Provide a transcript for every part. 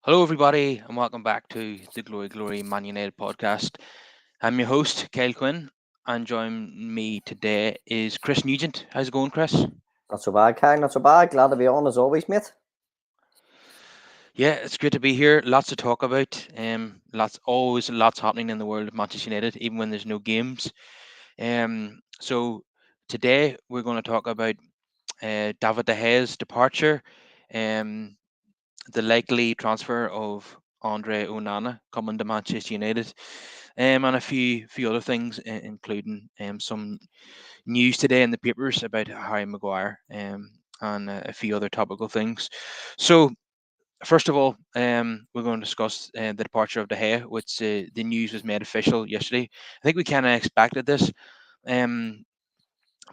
Hello, everybody, and welcome back to the Glory Glory Man United podcast. I'm your host, Kyle Quinn, and joining me today is Chris Nugent. How's it going, Chris? Not so bad, Kang. Not so bad. Glad to be on as always, mate. Yeah, it's great to be here. Lots to talk about. Always lots happening in the world of Manchester United, even when there's no games. So today we're going to talk about David De Gea's departure. Um, the likely transfer of André Onana coming to Manchester United, and a few other things, including some news today in the papers about Harry Maguire, and a few other topical things. So, first of all, we're going to discuss the departure of De Gea, which the news was made official yesterday. I think we kind of expected this. Um,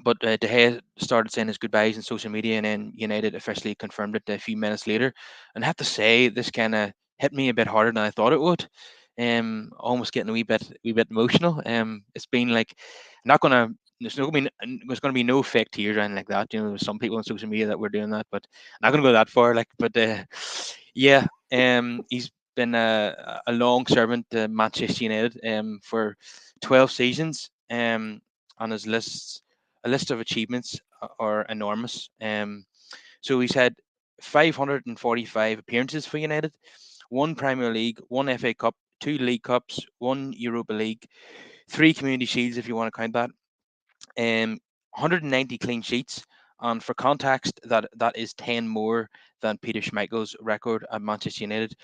but De Gea started saying his goodbyes on social media, and then United officially confirmed it a few minutes later. And I have to say, this kind of hit me a bit harder than I thought it would. Almost getting a wee bit emotional. It's been like not gonna. There's gonna be no fake tears or anything like that. You know, there's some people on social media that were doing that, but I'm not gonna go that far. Like, but yeah. He's been a long servant to Manchester United for 12 seasons. On his lists a list of achievements are enormous. So he's had 545 appearances for United, one Premier League, one FA Cup, two League Cups, one Europa League, three Community Shields if you want to count that, 190 clean sheets. And for context, that is 10 more than Peter Schmeichel's record at Manchester United.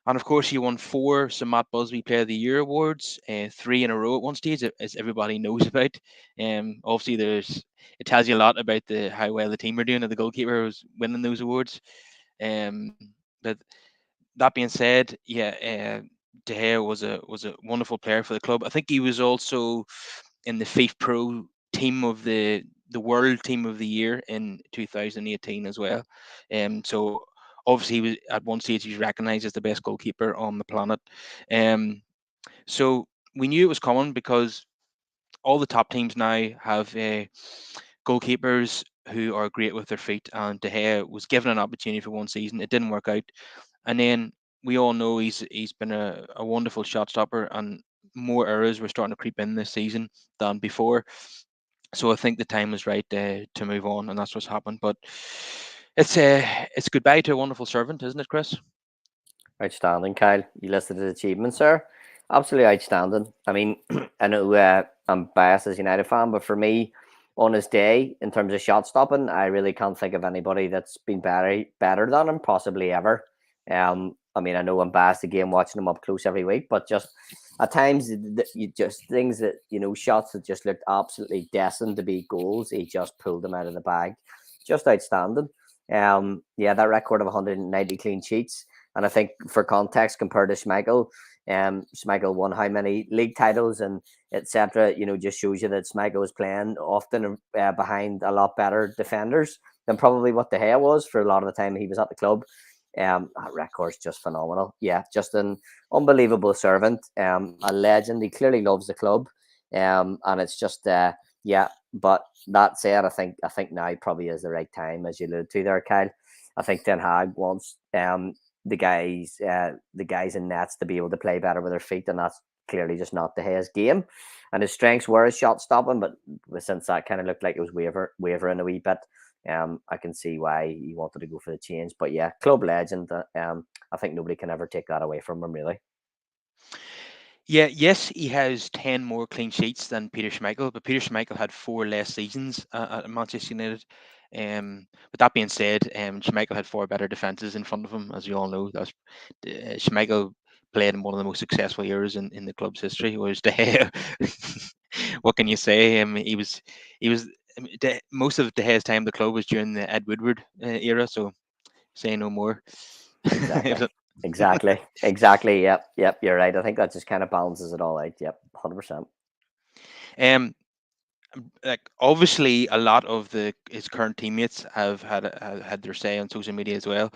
And of course, he won four Sir Matt Busby Player of the Year awards, three in a row at one stage, as everybody knows about. Obviously, it tells you a lot about the how well the team are doing, and the goalkeeper was winning those awards. But that being said, yeah, De Gea was a wonderful player for the club. I think he was also in the FIFA Pro team of the world team of the year in 2018 as well. So obviously he was at one stage he was recognized as the best goalkeeper on the planet. Um, so we knew it was coming because all the top teams now have goalkeepers who are great with their feet, and De Gea was given an opportunity for one season. It didn't work out, and then we all know he's been a wonderful shot stopper, and more errors were starting to creep in this season than before. So I think the time was right to move on, and that's what's happened. But it's goodbye to a wonderful servant, isn't it, Chris? Outstanding, Kyle. You listed his achievements, sir. Absolutely outstanding. I mean, I know I'm biased as a United fan, but for me, on his day, in terms of shot stopping, I really can't think of anybody that's been better than him, possibly ever. I mean, I know I'm biased again watching him up close every week, but just at times, you just things that shots that just looked absolutely destined to be goals. He just pulled them out of the bag. Just outstanding. Yeah, that record of 190 clean sheets. And I think for context, compared to Schmeichel, Schmeichel won how many league titles and etc. Just shows you that Schmeichel was playing often behind a lot better defenders than probably what De Gea was for a lot of the time he was at the club. That record's just phenomenal. Yeah, just an unbelievable servant, a legend. He clearly loves the club, and it's just yeah. But that said, I think now probably is the right time, as you alluded to there, Kyle. I think Ten Hag wants the guys in nets to be able to play better with their feet, and that's clearly just not the his game. And his strengths were his shot stopping, but since that kind of looked like it was wavering a wee bit, I can see why he wanted to go for the change. But yeah, club legend. I think nobody can ever take that away from him, really. Yeah, yes, he has 10 more clean sheets than Peter Schmeichel, but Peter Schmeichel had four less seasons at Manchester United. But that being said, Schmeichel had four better defenses in front of him, as you all know. Schmeichel played in one of the most successful years in the club's history. Whereas De Gea, what can you say? He was most of De Gea's time at the club was during the Ed Woodward era, so say no more. Exactly. Exactly. Yep. You're right. I think that just kind of balances it all out. Yep, 100%. um, like obviously a lot of the his current teammates have had their say on social media as well.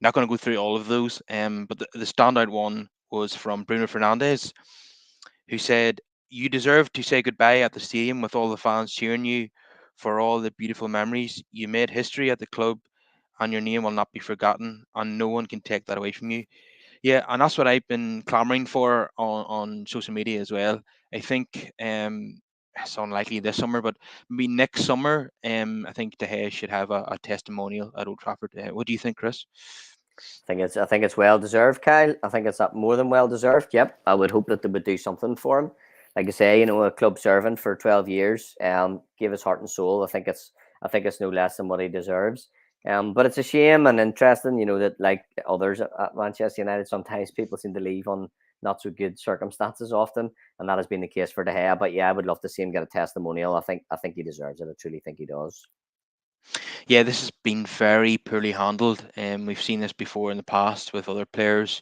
Not going to go through all of those, but the standout one was from Bruno Fernandes, who said, "You deserve to say goodbye at the stadium with all the fans cheering you for all the beautiful memories. You made history at the club, and your name will not be forgotten, and no one can take that away from you. Yeah, and that's what I've been clamoring for on social media as well. I think it's unlikely this summer, but maybe next summer, I think De Gea should have a testimonial at Old Trafford. What do you think, Chris? I think it's well deserved, Kyle. I think it's more than well deserved. Yep, I would hope that they would do something for him. Like I say, a club servant for 12 years, gave his heart and soul. I think it's no less than what he deserves. But it's a shame and interesting, that like others at Manchester United, sometimes people seem to leave on not so good circumstances often, and that has been the case for De Gea. But yeah, I would love to see him get a testimonial. I think he deserves it. I truly think he does. Yeah, this has been very poorly handled. We've seen this before in the past with other players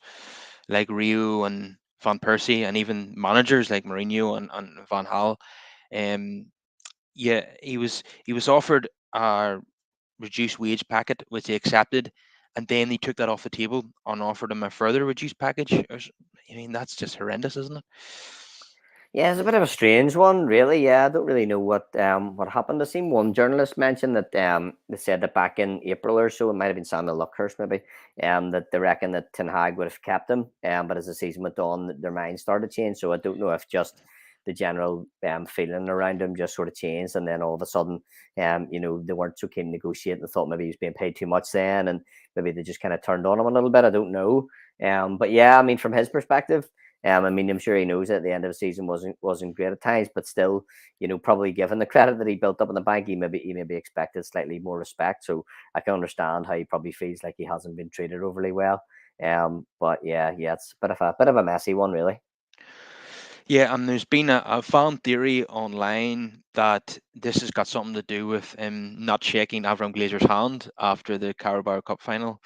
like Rio and Van Persie, and even managers like Mourinho and Van Gaal. Um, yeah, he was offered a reduced wage packet, which he accepted, and then he took that off the table and offered him a further reduced package. I mean, that's just horrendous, isn't it? Yeah, it's a bit of a strange one, really. Yeah, I don't really know what happened. I seen one journalist mention that they said that back in April or so, it might have been Samuel Luckhurst maybe, that they reckon that Ten Hag would have kept him, but as the season went on, their minds started to change. So I don't know if just the general feeling around him just sort of changed, and then all of a sudden, they weren't so keen to negotiate and thought maybe he was being paid too much then, and maybe they just kind of turned on him a little bit. I don't know. But yeah, I mean, from his perspective. I mean, I'm sure he knows at the end of the season wasn't great at times, but still, probably given the credit that he built up in the bank, he maybe expected slightly more respect. So I can understand how he probably feels like he hasn't been treated overly well. But yeah, it's a bit of a messy one, really. Yeah, and there's been a fan theory online that this has got something to do with not shaking Avram Glazer's hand after the Carabao Cup final.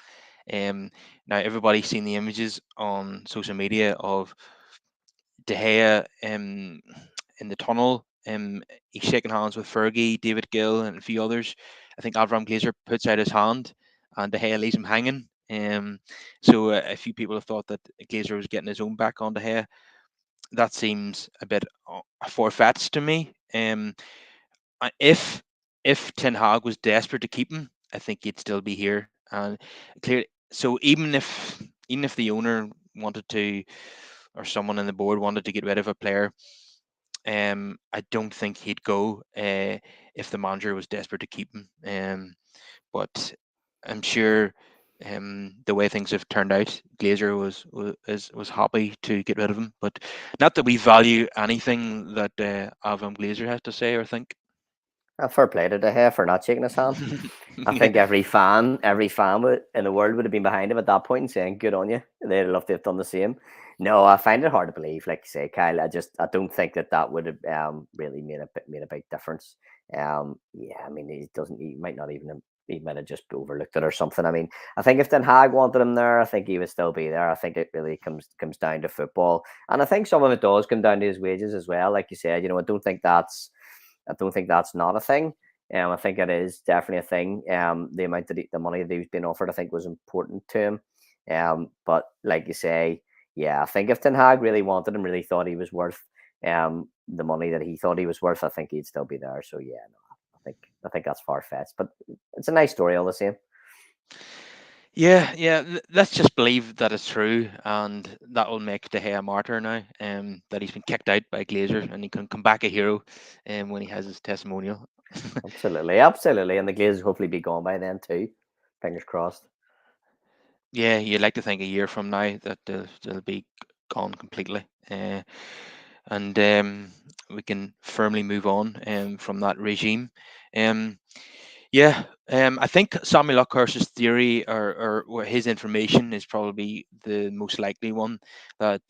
Um, Now everybody's seen the images on social media of De Gea in the tunnel. He's shaking hands with Fergie, David Gill, and a few others. I think Avram Glazer puts out his hand, and De Gea leaves him hanging. So a few people have thought that Glazer was getting his own back on De Gea. That seems a bit far-fetched to me. If Ten Hag was desperate to keep him, I think he'd still be here. And clear. So even if the owner wanted to, or someone on the board wanted to get rid of a player, I don't think he'd go if the manager was desperate to keep him. But I'm sure the way things have turned out, Glazer was happy to get rid of him. But not that we value anything that Avram Glazer has to say or think. Fair play to De Gea for not shaking his hand. I Yeah. think every fan in the world would have been behind him at that point and saying, "Good on you." They'd love to have done the same. No, I find it hard to believe. Like you say, Kyle, I don't think that would have really made a big difference. Yeah, I mean, he might not even he might have just overlooked it or something. I mean, I think if Ten Hag wanted him there, I think he would still be there. I think it really comes down to football, and I think some of it does come down to his wages as well. Like you said, I don't think that's not a thing. I think it is definitely a thing. The money that he was being offered, I think, was important to him. But like you say, yeah, I think if Ten Hag really wanted him, really thought he was worth the money that he thought he was worth, I think he'd still be there. So yeah, no, I think that's far fetched, but it's a nice story all the same. Yeah, yeah. Let's just believe that it's true, and that will make De Gea a martyr now. That he's been kicked out by Glazer, and he can come back a hero, when he has his testimonial. Absolutely, absolutely, and the Glazers hopefully be gone by then too. Fingers crossed. Yeah, you'd like to think a year from now that they'll be gone completely, and we can firmly move on from that regime. Um, yeah, I think Samuel Luckhurst's theory or his information is probably the most likely one that.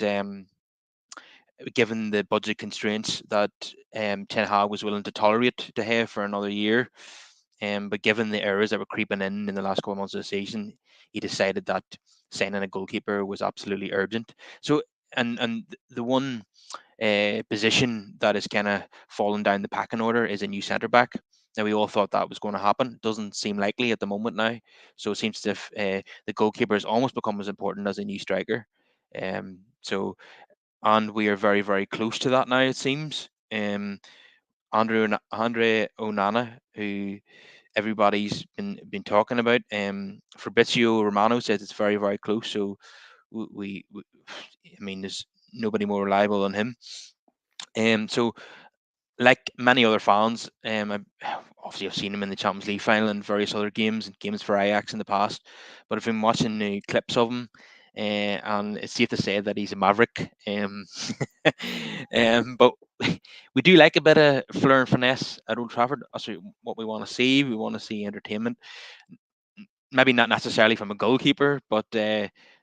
Given the budget constraints that Ten Hag was willing to tolerate De Gea for another year, but given the errors that were creeping in the last couple of months of the season, he decided that signing a goalkeeper was absolutely urgent. So, and the one position that is kind of falling down the packing order is a new centre back. Now we all thought that was going to happen. Doesn't seem likely at the moment now. So it seems as if the goalkeeper has almost become as important as a new striker. So and we are very, very close to that now. It seems. Andre Onana, who everybody's been talking about. Fabrizio Romano says it's very, very close. So we I mean, there's nobody more reliable than him. So like many other fans, obviously I've seen him in the Champions League final and various other games and games for Ajax in the past, but I've been watching the clips of him, and it's safe to say that he's a maverick. But we do like a bit of flair and finesse at Old Trafford. That's what we want to see. We want to see entertainment, maybe not necessarily from a goalkeeper, but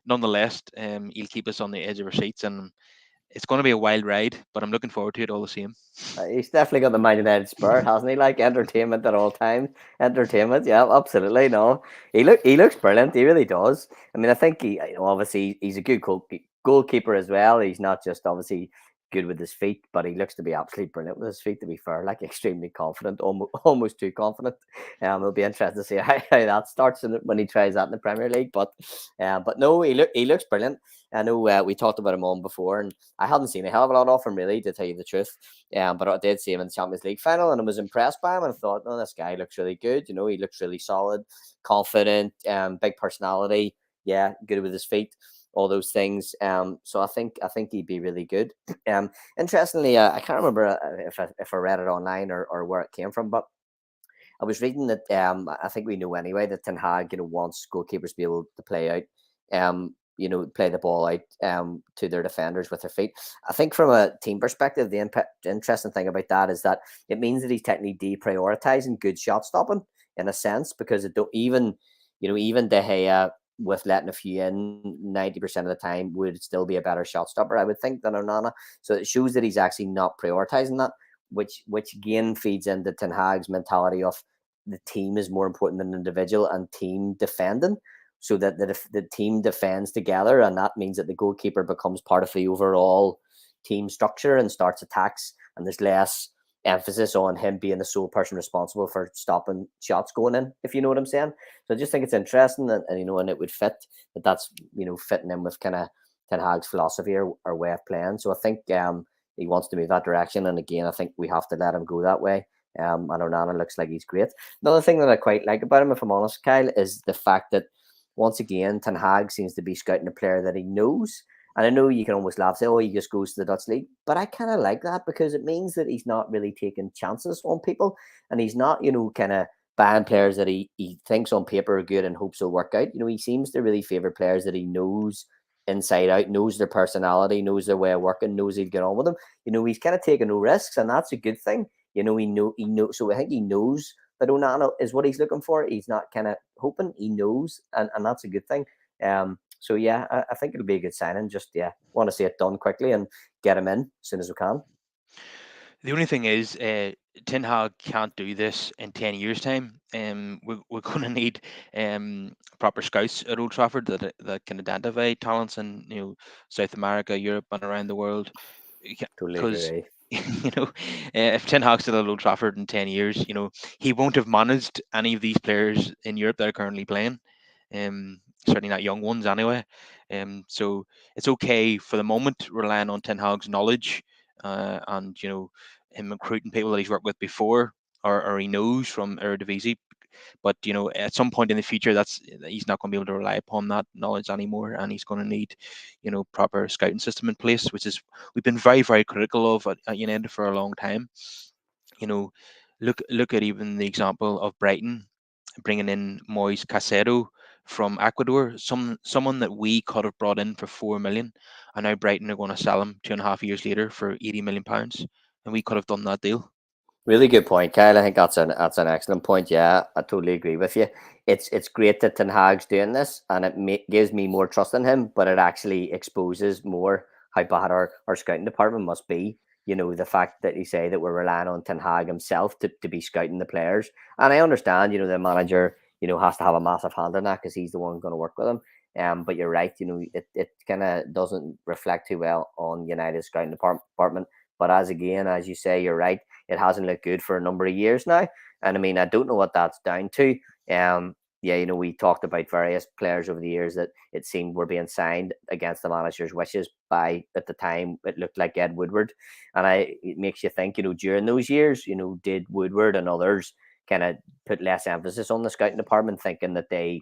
nonetheless, he'll keep us on the edge of our seats, and it's going to be a wild ride. But I'm looking forward to it all the same. He's definitely got the Man United spirit, hasn't he? Like entertainment at all times. Entertainment, yeah, absolutely. No, he looks brilliant. He really does. I mean, I think obviously he's a good goalkeeper as well. He's not just obviously good with his feet, but he looks to be absolutely brilliant with his feet. To be fair, like extremely confident, almost too confident. It'll be interesting to see how that starts when he tries that in the Premier League. But no, he looks brilliant. I know we talked about him on before, and I hadn't seen a hell of a lot of him really, to tell you the truth. But I did see him in the Champions League final, and I was impressed by him. And I thought, no, this guy looks really good. He looks really solid, confident, big personality. Yeah, good with his feet, all those things. So I think he'd be really good. Interestingly, I can't remember if I read it online or where it came from, but I was reading that I think we know anyway that Ten Hag wants goalkeepers to be able to play out play the ball out to their defenders with their feet. I think from a team perspective, the interesting thing about that is that it means that he's technically deprioritizing good shot stopping in a sense, because it don't even De Gea with letting a few in 90% of the time would still be a better shot stopper, I would think, than Onana. So it shows that he's actually not prioritizing that, which again feeds into Ten Hag's mentality of the team is more important than individual and team defending, so that the team defends together, and that means that the goalkeeper becomes part of the overall team structure and starts attacks, and there's less emphasis on him being the sole person responsible for stopping shots going in, if you know what I'm saying. So I just think it's interesting, and it would fit that's fitting in with kind of Ten Hag's philosophy or way of playing. So I think he wants to move that direction, and again, I think we have to let him go that way. And Onana looks like he's great. Another thing that I quite like about him, if I'm honest, Kyle, is the fact that once again, Ten Hag seems to be scouting a player that he knows. And I know you can almost laugh, say, oh, he just goes to the Dutch league. But I kind of like that, because it means that he's not really taking chances on people. And he's not, kind of buying players that he thinks on paper are good and hopes will work out. He seems to really favour players that he knows inside out, knows their personality, knows their way of working, knows he'll get on with them. He's kind of taking no risks, and that's a good thing. He know. So I think he knows that Onana is what he's looking for. He's not kind of hoping, he knows, and that's a good thing. So yeah, I think it'll be a good signing. Just want to see it done quickly and get him in as soon as we can. The only thing is, Ten Hag can't do this in 10 years' time. We're going to need proper scouts at Old Trafford that can identify talents in South America, Europe, and around the world. Totally Because agree. if Ten Hag's still at Old Trafford in 10 years, he won't have managed any of these players in Europe that are currently playing. Certainly not young ones anyway. So it's okay for the moment relying on Ten Hag's knowledge, and him recruiting people that he's worked with before, or he knows from Eredivisie. But at some point in the future, he's not going to be able to rely upon that knowledge anymore, and he's going to need proper scouting system in place, which is we've been very, very critical of at United for a long time. Look at even the example of Brighton bringing in Moise Caicedo from Ecuador, someone that we could have brought in for 4 million, and now Brighton are going to sell him 2.5 years later for £80 million, and we could have done that deal. Really good point, Kyle. I think that's an excellent point. Yeah, I totally agree with you. It's great that Ten Hag's doing this, and it gives me more trust in him. But it actually exposes more how bad our scouting department must be. The fact that you say that we're relying on Ten Hag himself to be scouting the players, and I understand. The manager has to have a massive hand in that, because he's the one going to work with him. But you're right. It kind of doesn't reflect too well on United's scouting department. But as you say, you're right. It hasn't looked good for a number of years now. And I mean, I don't know what that's down to. We talked about various players over the years that it seemed were being signed against the manager's wishes by, at the time, it looked like Ed Woodward. And it makes you think, during those years, did Woodward and others kind of put less emphasis on the scouting department, thinking that they,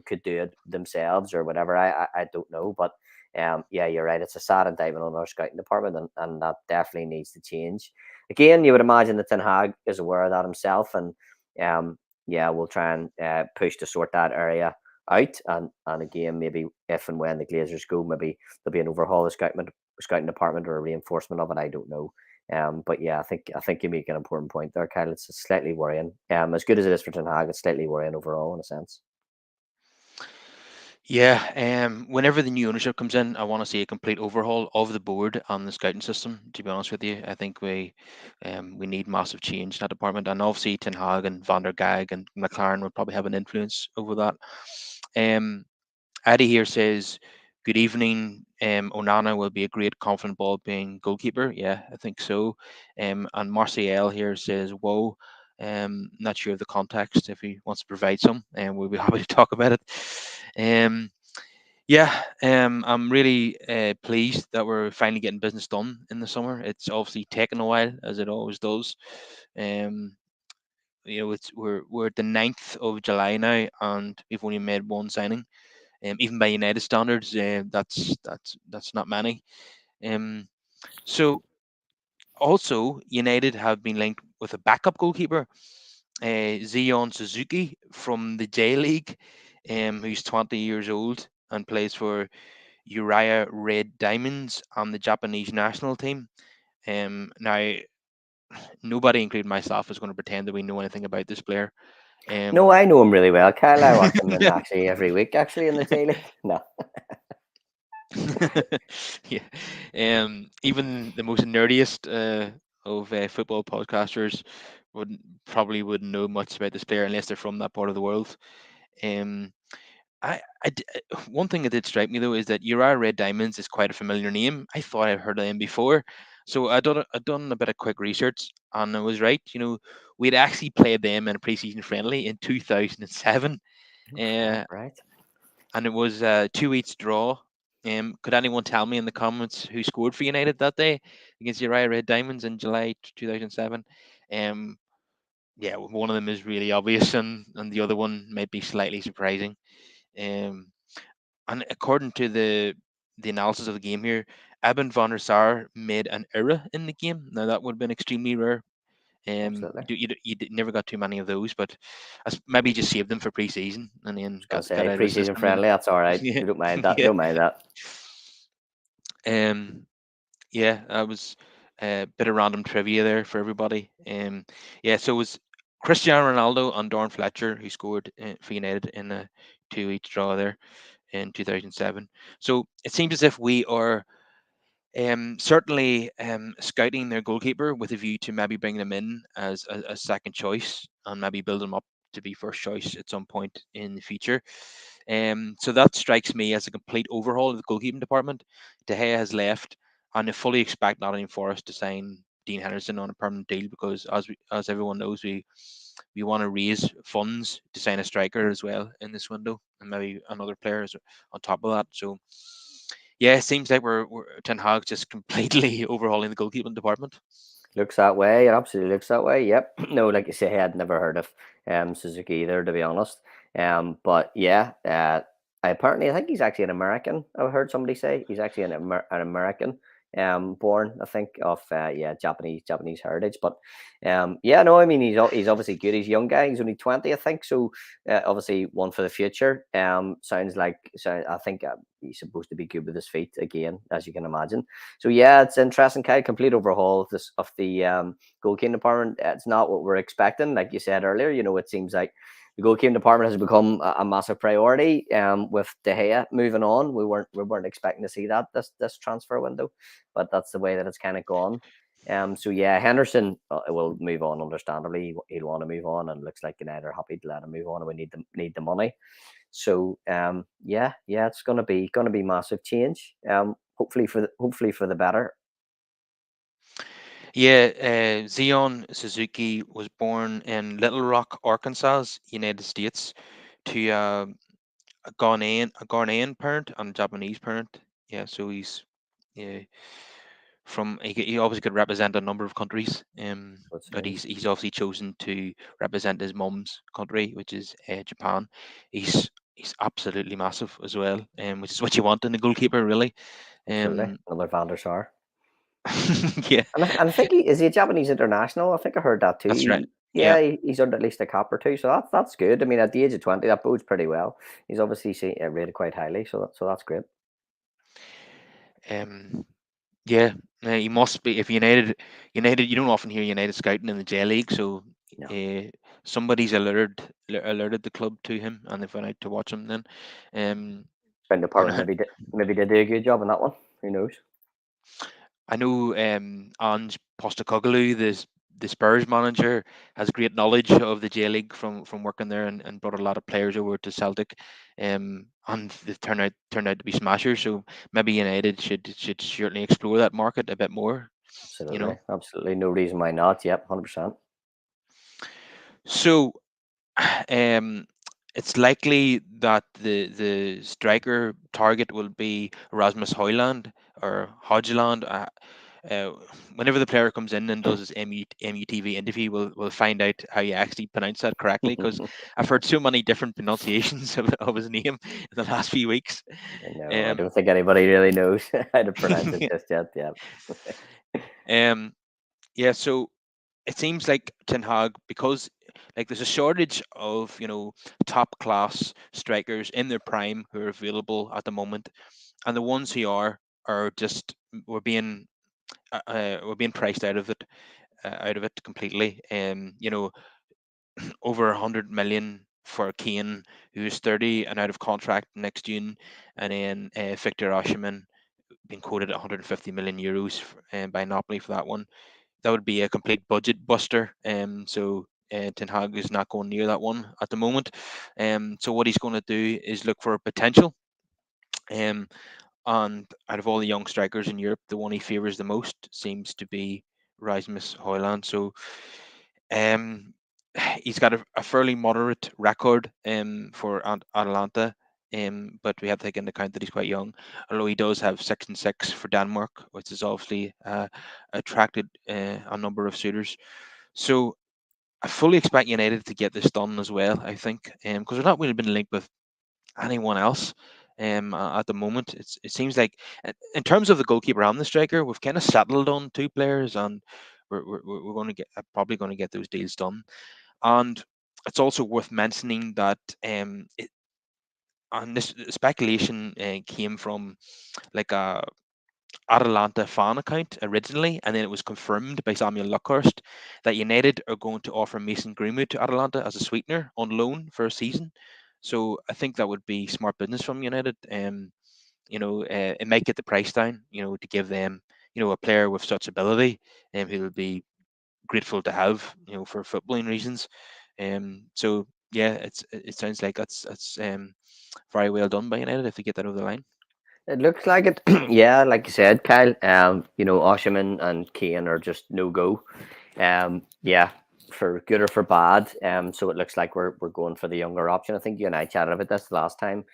could do it themselves or whatever? I don't know. But Yeah, you're right. It's a sad indictment on our scouting department, and that definitely needs to change. Again, you would imagine that Ten Hag is aware of that himself, and yeah, we'll try and push to sort that area out. And again, maybe if and when the Glazers go, maybe there'll be an overhaul of scouting department or a reinforcement of it. I don't know. But yeah, I think you make an important point there, Kyle. It's slightly worrying. As good as it is for Ten Hag, it's slightly worrying overall in a sense. Yeah, whenever the new ownership comes in, I want to see a complete overhaul of the board and the scouting system. To be honest with you, I think we need massive change in that department, and obviously Ten Hag and Van der Gag and McLaren would probably have an influence over that. Um, Addy here says, "Good evening. Onana will be a great, confident ball playing goalkeeper." Yeah, I think so. And Martial here says, "Whoa." Not sure of the context. If he wants to provide some, and we'll be happy to talk about it. Um, yeah, I'm really pleased that we're finally getting business done in the summer. It's obviously taken a while, as it always does. Um, we're at the 9th of July now, and we've only made one signing. Even by United standards, that's not many. Um, so also United have been linked with a backup goalkeeper, Zion Suzuki from the J League, who's 20 years old and plays for Uriah Red Diamonds on the Japanese national team. Now, nobody, including myself, is going to pretend that we know anything about this player. No, Um, I know him really well, Kyle. I watch him in actually every week, actually in the J League. No, yeah, even the most nerdiest of football podcasters wouldn't probably wouldn't know much about this player unless they're from that part of the world. Um, one thing that did strike me though is that Uriah Red Diamonds is quite a familiar name. I thought I'd heard of them before, so I done a bit of quick research, and I was right. We'd actually played them in a preseason friendly in 2007, uh, right. and it was a 2 weeks draw. Could anyone tell me in the comments who scored for United that day against Uriah Red Diamonds in July 2007? Um, yeah, one of them is really obvious, and the other one might be slightly surprising. Um, and according to the analysis of the game here, Eben van der Sar made an error in the game. Now that would have been extremely rare. Absolutely. Never got too many of those, but maybe just saved them for pre-season and I then was gonna got say out of the preseason system. And friendly. That's all right. yeah, We don't mind that. yeah, Don't mind that. um, yeah. That was a bit of random trivia there for everybody. Yeah. So it was Cristiano Ronaldo and Dorn Fletcher who scored for United in a 2 each draw there in 2007. So it seems as if we are certainly scouting their goalkeeper with a view to maybe bringing him in as a second choice and maybe build him up to be first choice at some point in the future. So that strikes me as a complete overhaul of the goalkeeping department. De Gea has left, and I fully expect Nottingham Forest to sign Dean Henderson on a permanent deal because, as everyone knows, we want to raise funds to sign a striker as well in this window, and maybe another player on top of that. So yeah, it seems like we're Ten Hag just completely overhauling the goalkeeping department. Looks that way. It absolutely looks that way. Yep. No, like you say, I'd never heard of Suzuki either, to be honest. But yeah, I think he's actually an American. I've heard somebody say he's actually an American. Born, I think, of yeah, Japanese heritage. But yeah, no, I mean he's obviously good. He's a young guy. He's only 20, I think. So obviously one for the future. Sounds like I think he's supposed to be good with his feet again, as you can imagine. So yeah, it's interesting. Kind of complete overhaul of this of the goalkeeping department. It's not what we're expecting, like you said earlier. It seems like the goalkeeping department has become a massive priority. With De Gea moving on, we weren't expecting to see that this transfer window, but that's the way that it's kind of gone. So yeah, Henderson will move on. Understandably, he'll want to move on, and looks like United are happy to let him move on, and we need the money. So yeah, it's gonna be massive change. Hopefully for the better. Yeah, Zion Suzuki was born in Little Rock, Arkansas, United States, to a Ghanaian parent and a Japanese parent. Yeah, so he's yeah, he obviously could represent a number of countries. So it But seems. he's obviously chosen to represent his mum's country, which is Japan. He's he's absolutely massive as well, which is what you want in a goalkeeper, really. Absolutely. Um, Another Van der Sar. yeah, And I think is he a Japanese international? I think I heard that too. that's right. Yeah. Yeah, he's earned at least a cap or two, so that's good. I mean, at the age of 20, that bodes pretty well. He's obviously rated quite highly, so that's great. Um, yeah, he must be. If United, you don't often hear United scouting in the J League, so No, uh, somebody's alerted the club to him, and they went out to watch him. Then, um, Spent and department maybe did do a good job on that one. Who knows? I know Ange Postecoglou, the Spurs manager, has great knowledge of the J League from working there, and brought a lot of players over to Celtic, and they turned out to be smashers. So maybe United should certainly explore that market a bit more. You Absolutely, know, absolutely. No reason why not. Yep, 100%. so um, it's likely that the striker target will be Rasmus Højlund or Hodgland. Uh, Whenever the player comes in and does his MUTV interview, we'll find out how you actually pronounce that correctly, because I've heard so many different pronunciations of his name in the last few weeks. No, I Um, don't think anybody really knows how to pronounce it just yet. Yeah. um, yeah, so it seems like Ten Hag, because like there's a shortage of top class strikers in their prime who are available at the moment, and the ones who are just we're being priced out of it completely. Over 100 million for Kane, who's 30 and out of contract next June, and then Victor Osimhen being quoted at 150 million euros by Napoli for that one. That would be a complete budget buster. So Ten Hag is not going near that one at the moment. So what he's going to do is look for potential. Um, and out of all the young strikers in Europe, the one he favours the most seems to be Rasmus Højlund. So um, he's got a fairly moderate record for Atalanta. But we have to take into account that he's quite young, although he does have 6-6 for Denmark, which has obviously attracted a number of suitors. So I fully expect United to get this done as well. I think because we're not really been linked with anyone else at the moment. It seems like in terms of the goalkeeper and the striker, we've kind of settled on two players, and we're going to get probably going to get those deals done. And it's also worth mentioning that and this speculation came from like a Atalanta fan account originally, and then it was confirmed by Samuel Luckhurst that United are going to offer Mason Greenwood to Atalanta as a sweetener on loan for a season. So I think that would be smart business from United. It might get the price down, to give them, a player with such ability, who will be grateful to have, for footballing reasons. So yeah, it sounds like that's very well done by United if they get that over the line. It looks like it. Yeah, like you said, Kyle. Osherman and Kane are just no go. Yeah, for good or for bad. So it looks like we're going for the younger option. I think you and I chatted about this the last time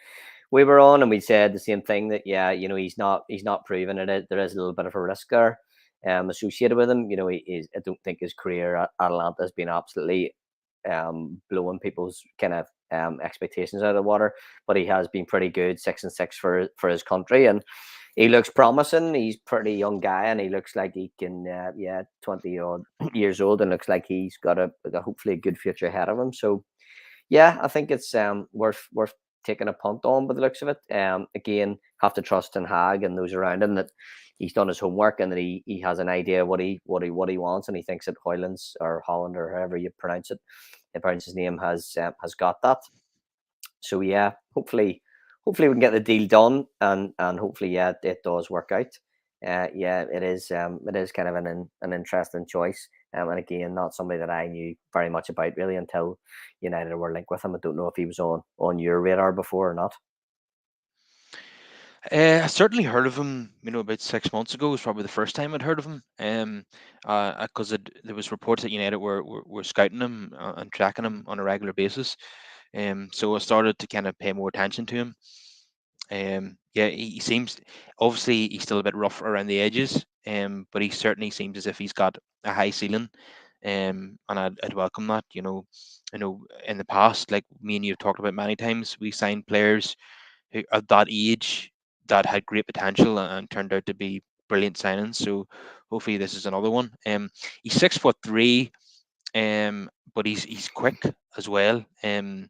we were on, and we said the same thing that yeah, he's not proven it. There is a little bit of a risk there, associated with him. I don't think his career at Atalanta has been absolutely blowing people's kind of expectations out of the water, but he has been pretty good, 6-6 for his country, and he looks promising. He's pretty young guy, and he looks like he can, yeah, 20 odd years old, and looks like he's got hopefully a good future ahead of him. So yeah, I think it's worth taking a punt on by the looks of it. Again, have to trust in Hag and those around him that he's done his homework and that he has an idea what he wants, and he thinks that Hoylands or Holland or however you pronounce his name has got that. So yeah, hopefully we can get the deal done, and hopefully yeah it does work out. Yeah, it is kind of an interesting choice. And again, not somebody that I knew very much about really until United were linked with him. I don't know if he was on your radar before or not. I certainly heard of him, about 6 months ago was probably the first time I'd heard of him. Because there was reports that United were scouting him and tracking him on a regular basis. So I started to kind of pay more attention to him. Yeah, he seems obviously he's still a bit rough around the edges. But he certainly seems as if he's got a high ceiling. and I'd welcome that. In the past, like me and you have talked about many times, we signed players who at that age that had great potential and turned out to be brilliant signings. So hopefully this is another one. He's 6'3", but he's quick as well. And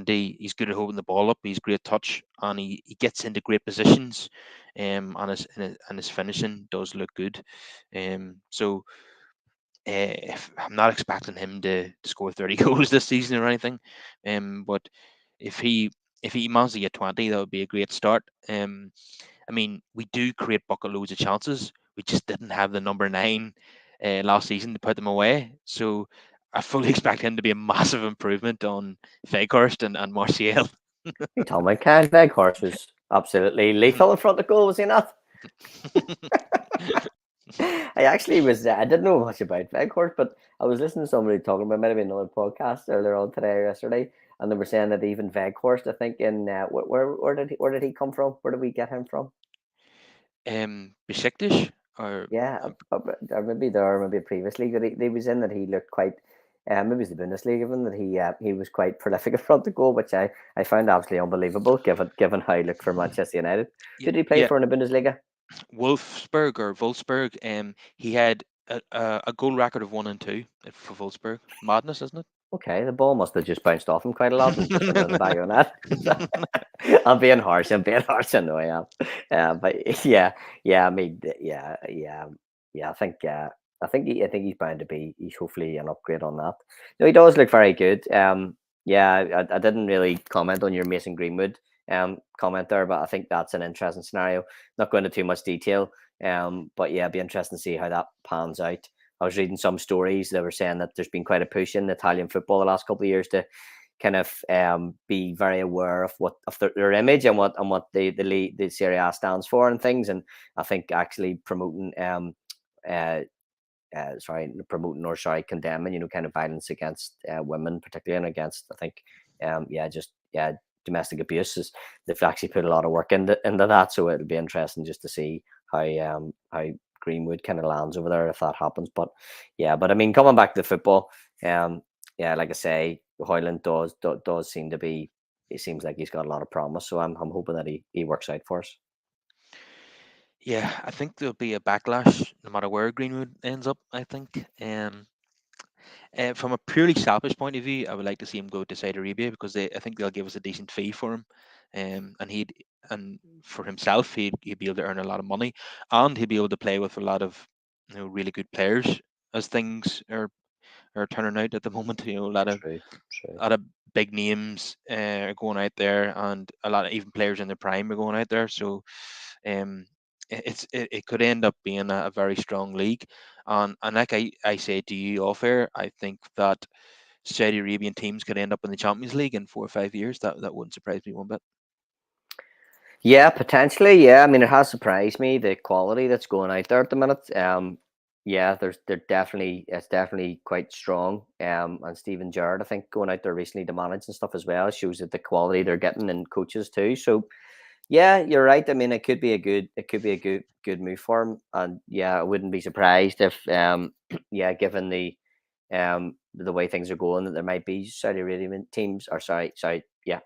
he's good at holding the ball up. He's great touch, and he gets into great positions. And his finishing does look good. So if I'm not expecting him to score 30 goals this season or anything, but if he if he manages to get 20, that would be a great start. I mean, we do create bucket loads of chances. We just didn't have the number 9 last season to put them away. So I fully expect him to be a massive improvement on Veghorst and Martial. You told me, Kyle Veghorst was absolutely lethal in front of goal, was he not? I actually was. I didn't know much about Veghorst, but I was listening to somebody talking about maybe another podcast earlier on today or yesterday, and they were saying that even Veghorst, I think, in where did he come from? Where did we get him from? Besiktas or Yeah, or maybe there, or maybe previously that he was in that he looked quite. Maybe it was the Bundesliga even that he was quite prolific in front of goal, which I found absolutely unbelievable given how he looked for Manchester United. Who did he play yeah, for in the Bundesliga? Wolfsburg. He had a goal record of 1 and 2 for Wolfsburg. Madness, isn't Okay, the ball must have just bounced off him quite a lot and just went in the back it? of the net. I'm being harsh. I'm being harsh. I know I am. But yeah, yeah. I mean, yeah. I think he's bound to be. He's hopefully an upgrade on that. No, he does look very good. Yeah. I didn't really comment on your Mason Greenwood comment there, but I think that's an interesting scenario. Not going into too much detail. But yeah, it'd be interesting to see how that pans out. I was reading some stories that were saying that there's been quite a push in Italian football the last couple of years to kind of be very aware of what of their image and what the Serie A stands for and things. And I think actually uh, promoting or condemning, kind of violence against women, particularly, and against, I think, domestic abuse is they've actually put a lot of work into that. So it'll be interesting just to see how Greenwood kind of lands over there if that happens. But yeah, but I mean, coming back to football, yeah, like I say, Højlund does seem to be. It seems like he's got a lot of promise. So I'm hoping that he works out for us. Yeah, I think there'll be a backlash no matter where Greenwood ends up. I think. From a purely selfish point of view, I would like to see him go to Saudi Arabia because I think they'll give us a decent fee for him, and for himself, he'd be able to earn a lot of money, and he'd be able to play with a lot of really good players as things are turning out at the moment. True, true. A lot of big names are going out there, and a lot of even players in their prime are going out there. So um, it could end up being a very strong league. And like I said to you off air, I think that Saudi Arabian teams could end up in the Champions League in 4 or 5 years. That wouldn't surprise me one bit. Yeah, potentially. Yeah, I mean, it has surprised me the quality that's going out there at the minute. Yeah, it's definitely quite strong. And Steven Gerrard, I think, going out there recently to manage and stuff as well shows that the quality they're getting in coaches too. So yeah, you're right. I mean, it could be a good move for him. And yeah, I wouldn't be surprised if yeah, given the way things are going, that there might be Saudi Arabian teams, or sorry, yeah,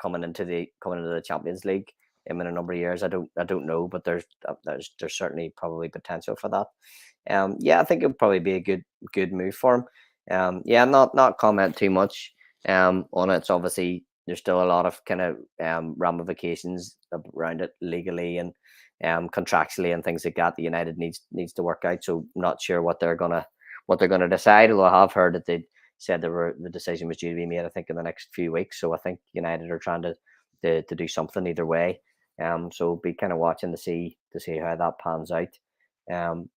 coming into the Champions League in a number of years. I don't know, but there's certainly probably potential for that. Yeah, I think it would probably be a good move for him. Yeah, not comment too much on it. It's obviously there's still a lot of kind of ramifications around it legally and contractually and things like that. The United needs to work out. So I'm not sure what they're gonna decide. Although I have heard that they said the decision was due to be made, I think, in the next few weeks. So I think United are trying to do something either way. So be kind of watching to see how that pans out.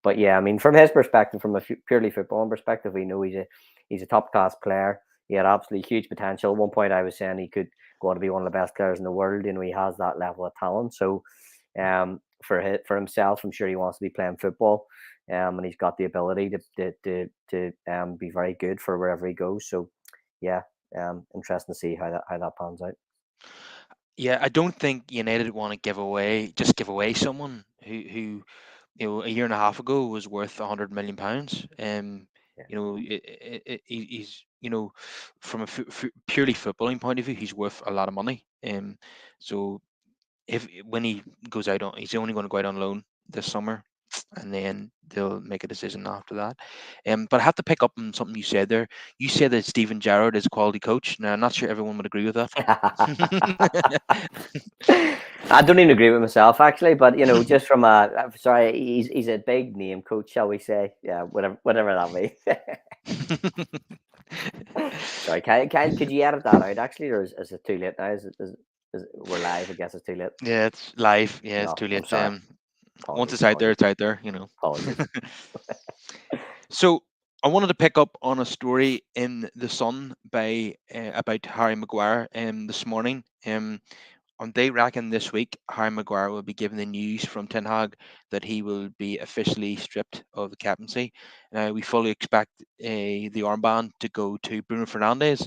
But yeah, I mean, from his perspective, from a purely football perspective, we know he's a top class player. He had absolutely huge potential. At one point, I was saying he could go on to be one of the best players in the world. He has that level of talent. So, for himself, I'm sure he wants to be playing football. And he's got the ability to be very good for wherever he goes. So, yeah, interesting to see how that pans out. Yeah, I don't think United want to give away someone who a year and a half ago was worth £100 million. Yeah. He's from a purely footballing point of view, he's worth a lot of money. So if when he goes out on, he's only going to go out on loan this summer, and then they'll make a decision after that. But I have to pick up on something you said there. You said that Steven Gerrard is a quality coach. Now I'm not sure everyone would agree with that. I don't even agree with myself actually, but just from sorry, he's a big name coach, shall we say? Yeah, whatever that means. Sorry, Kyle, could you edit that out actually, or is it too late now? We're live? I guess it's too late. Yeah, it's live. Yeah, it's No, too I'm late. sorry. Once Apologies, it's out there, apologies, it's out there. apologies. So I wanted to pick up on a story in the Sun by about Harry Maguire this morning. And they reckon this week Harry Maguire will be given the news from Ten Hag that he will be officially stripped of the captaincy. We fully expect the armband to go to Bruno Fernandes.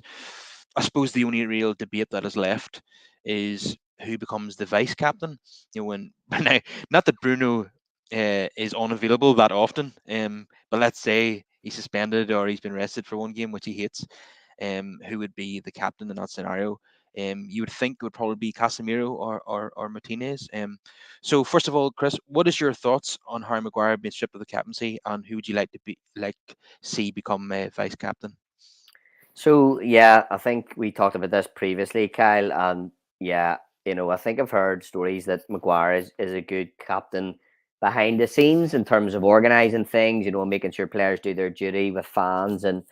I suppose the only real debate that is left is who becomes the vice captain. When now, not that Bruno is unavailable that often, but let's say he's suspended or he's been rested for one game, which he hates. Who would be the captain in that scenario? You would think it would probably be Casemiro or Martinez. So first of all, Chris, what is your thoughts on Harry Maguire being stripped of the captaincy, and who would you like to see become vice captain? So yeah, I think we talked about this previously, Kyle, and yeah, I think I've heard stories that Maguire is a good captain behind the scenes in terms of organizing things, making sure players do their duty with fans and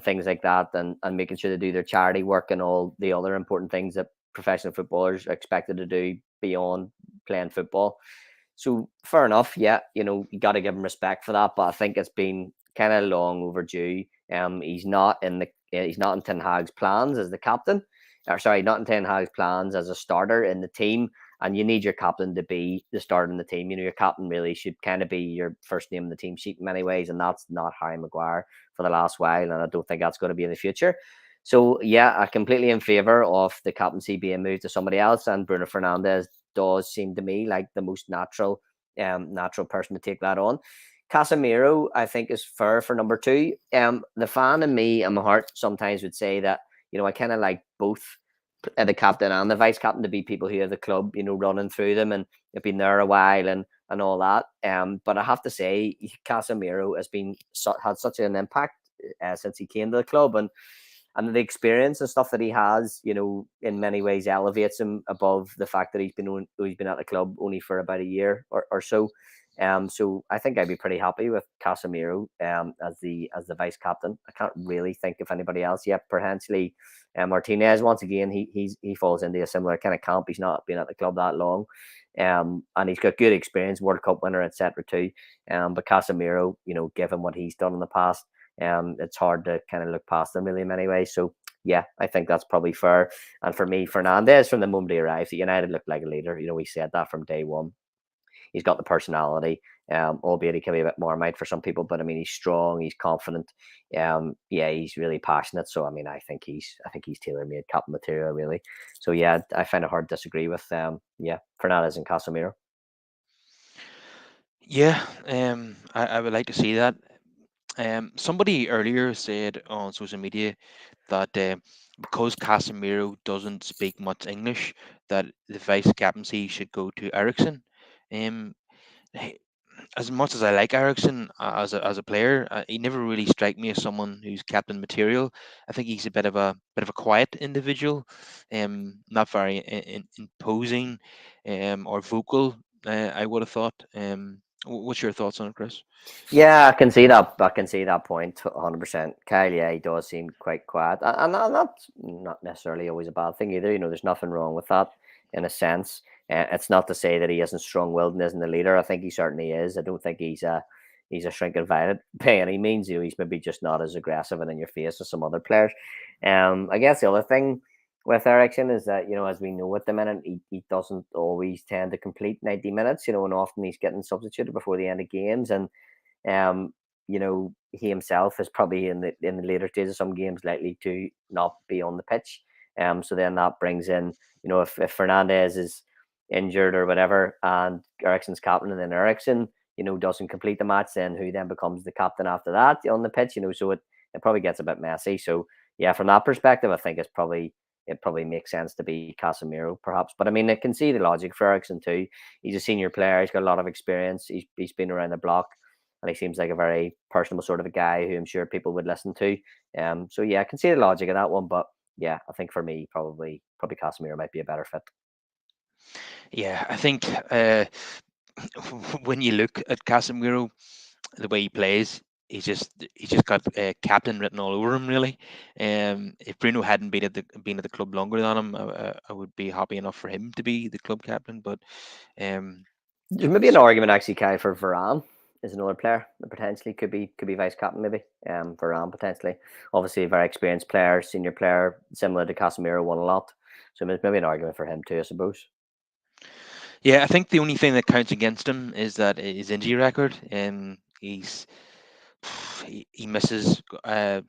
things like that, and making sure they do their charity work and all the other important things that professional footballers are expected to do beyond playing football. So fair enough, yeah, you got to give him respect for that, but I think it's been kind of long overdue. He's not in Ten Hag's plans as the captain, or sorry, not in Ten Hag's plans as a starter in the team. And you need your captain to be the starter in the team. Your captain really should kind of be your first name in the team sheet in many ways, and that's not Harry Maguire for the last while, and I don't think that's going to be in the future. So yeah, I'm completely in favour of the captaincy being moved to somebody else, and Bruno Fernandes does seem to me like the most natural person to take that on. Casemiro, I think, is fair for number two. The fan in me and my heart sometimes would say that I kind of like both the captain and the vice captain to be people who have the club, running through them and have been there a while and all that. But I have to say, Casemiro has had such an impact since he came to the club, and the experience and stuff that he has, in many ways elevates him above the fact that he's been at the club only for about a year or so. So I think I'd be pretty happy with Casemiro as the vice captain. I can't really think of anybody else yet. Potentially, Martinez once again. He falls into a similar kind of camp. He's not been at the club that long, and he's got good experience, World Cup winner, etc. too. But Casemiro, given what he's done in the past, it's hard to kind of look past them really in many ways. So yeah, I think that's probably fair. And for me, Fernandez, from the moment he arrived at United, looked like a leader. We said that from day one. He's got the personality, albeit he can be a bit Marmite for some people. But I mean, he's strong, he's confident. Yeah, he's really passionate. So I mean, I think he's tailor-made captain material, really. So yeah, I find it hard to disagree with Fernandez and Casemiro. Yeah, I would like to see that. Somebody earlier said on social media that because Casemiro doesn't speak much English, that the vice captaincy should go to Ericsson. Um, he- as much as I like Ericsson as a player, he never really strike me as someone who's captain material. I think he's a bit of a quiet individual, not very imposing, or vocal. I would have thought. What's your thoughts on it, Chris? Yeah, I can see that. I can see that point 100%. Kyle, yeah, he does seem quite quiet, and that's not necessarily always a bad thing either. There's nothing wrong with that in a sense. It's not to say that he isn't strong-willed and isn't a leader. I think he certainly is. I don't think he's a shrinking violet by any means. He's maybe just not as aggressive and in your face as some other players. I guess the other thing with Ericsson is that, as we know at the minute, he doesn't always tend to complete 90 minutes, and often he's getting substituted before the end of games. And um, he himself is probably in the later stages of some games likely to not be on the pitch. So then that brings in, if Fernandez is injured or whatever, and Ericsson's captain, and then Ericsson, doesn't complete the match, then who then becomes the captain after that on the pitch? So it probably gets a bit messy. So yeah, from that perspective, I think it probably makes sense to be Casemiro, perhaps. But I mean, I can see the logic for Ericsson too. He's a senior player. He's got a lot of experience. He's been around the block, and he seems like a very personable sort of a guy who I'm sure people would listen to. So yeah, I can see the logic of that one. But yeah, I think for me, probably Casemiro might be a better fit. Yeah, I think when you look at Casemiro, the way he plays, he's just got captain written all over him. Really, if Bruno hadn't been at the club longer than him, I would be happy enough for him to be the club captain. But um, There's maybe an so argument actually, Kai, for Varane is another player that potentially could be vice captain maybe. Varane potentially, obviously a very experienced player, senior player, similar to Casemiro, won a lot. So there's maybe an argument for him too, I suppose. yeah, I think the only thing that counts against him is that his injury record. He misses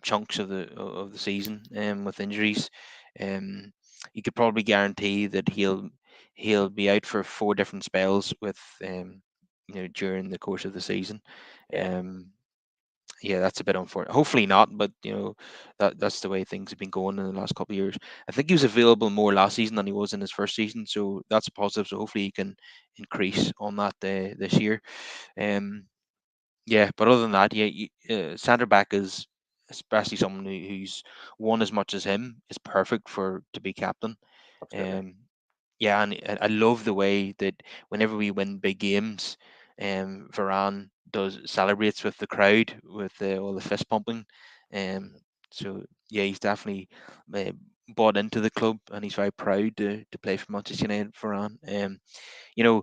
chunks of the season with injuries. Um, you could probably guarantee that he'll be out for 4 different spells with during the course of the season. Yeah, Um, yeah, that's a bit unfortunate. Hopefully not, but that's the way things have been going in the last couple of years. I think he was available more last season than he was in his first season, so that's a positive. So hopefully he can increase on that this year. Um, yeah, but other than that, yeah, centre back is especially someone who's won as much as him is perfect for to be captain. absolutely. Um, yeah, and I love the way that whenever we win big games, Varane does celebrates with the crowd with all the fist pumping. Um, so yeah, he's definitely uh, bought into the club, and he's very proud to play for Manchester United. Varane, you know,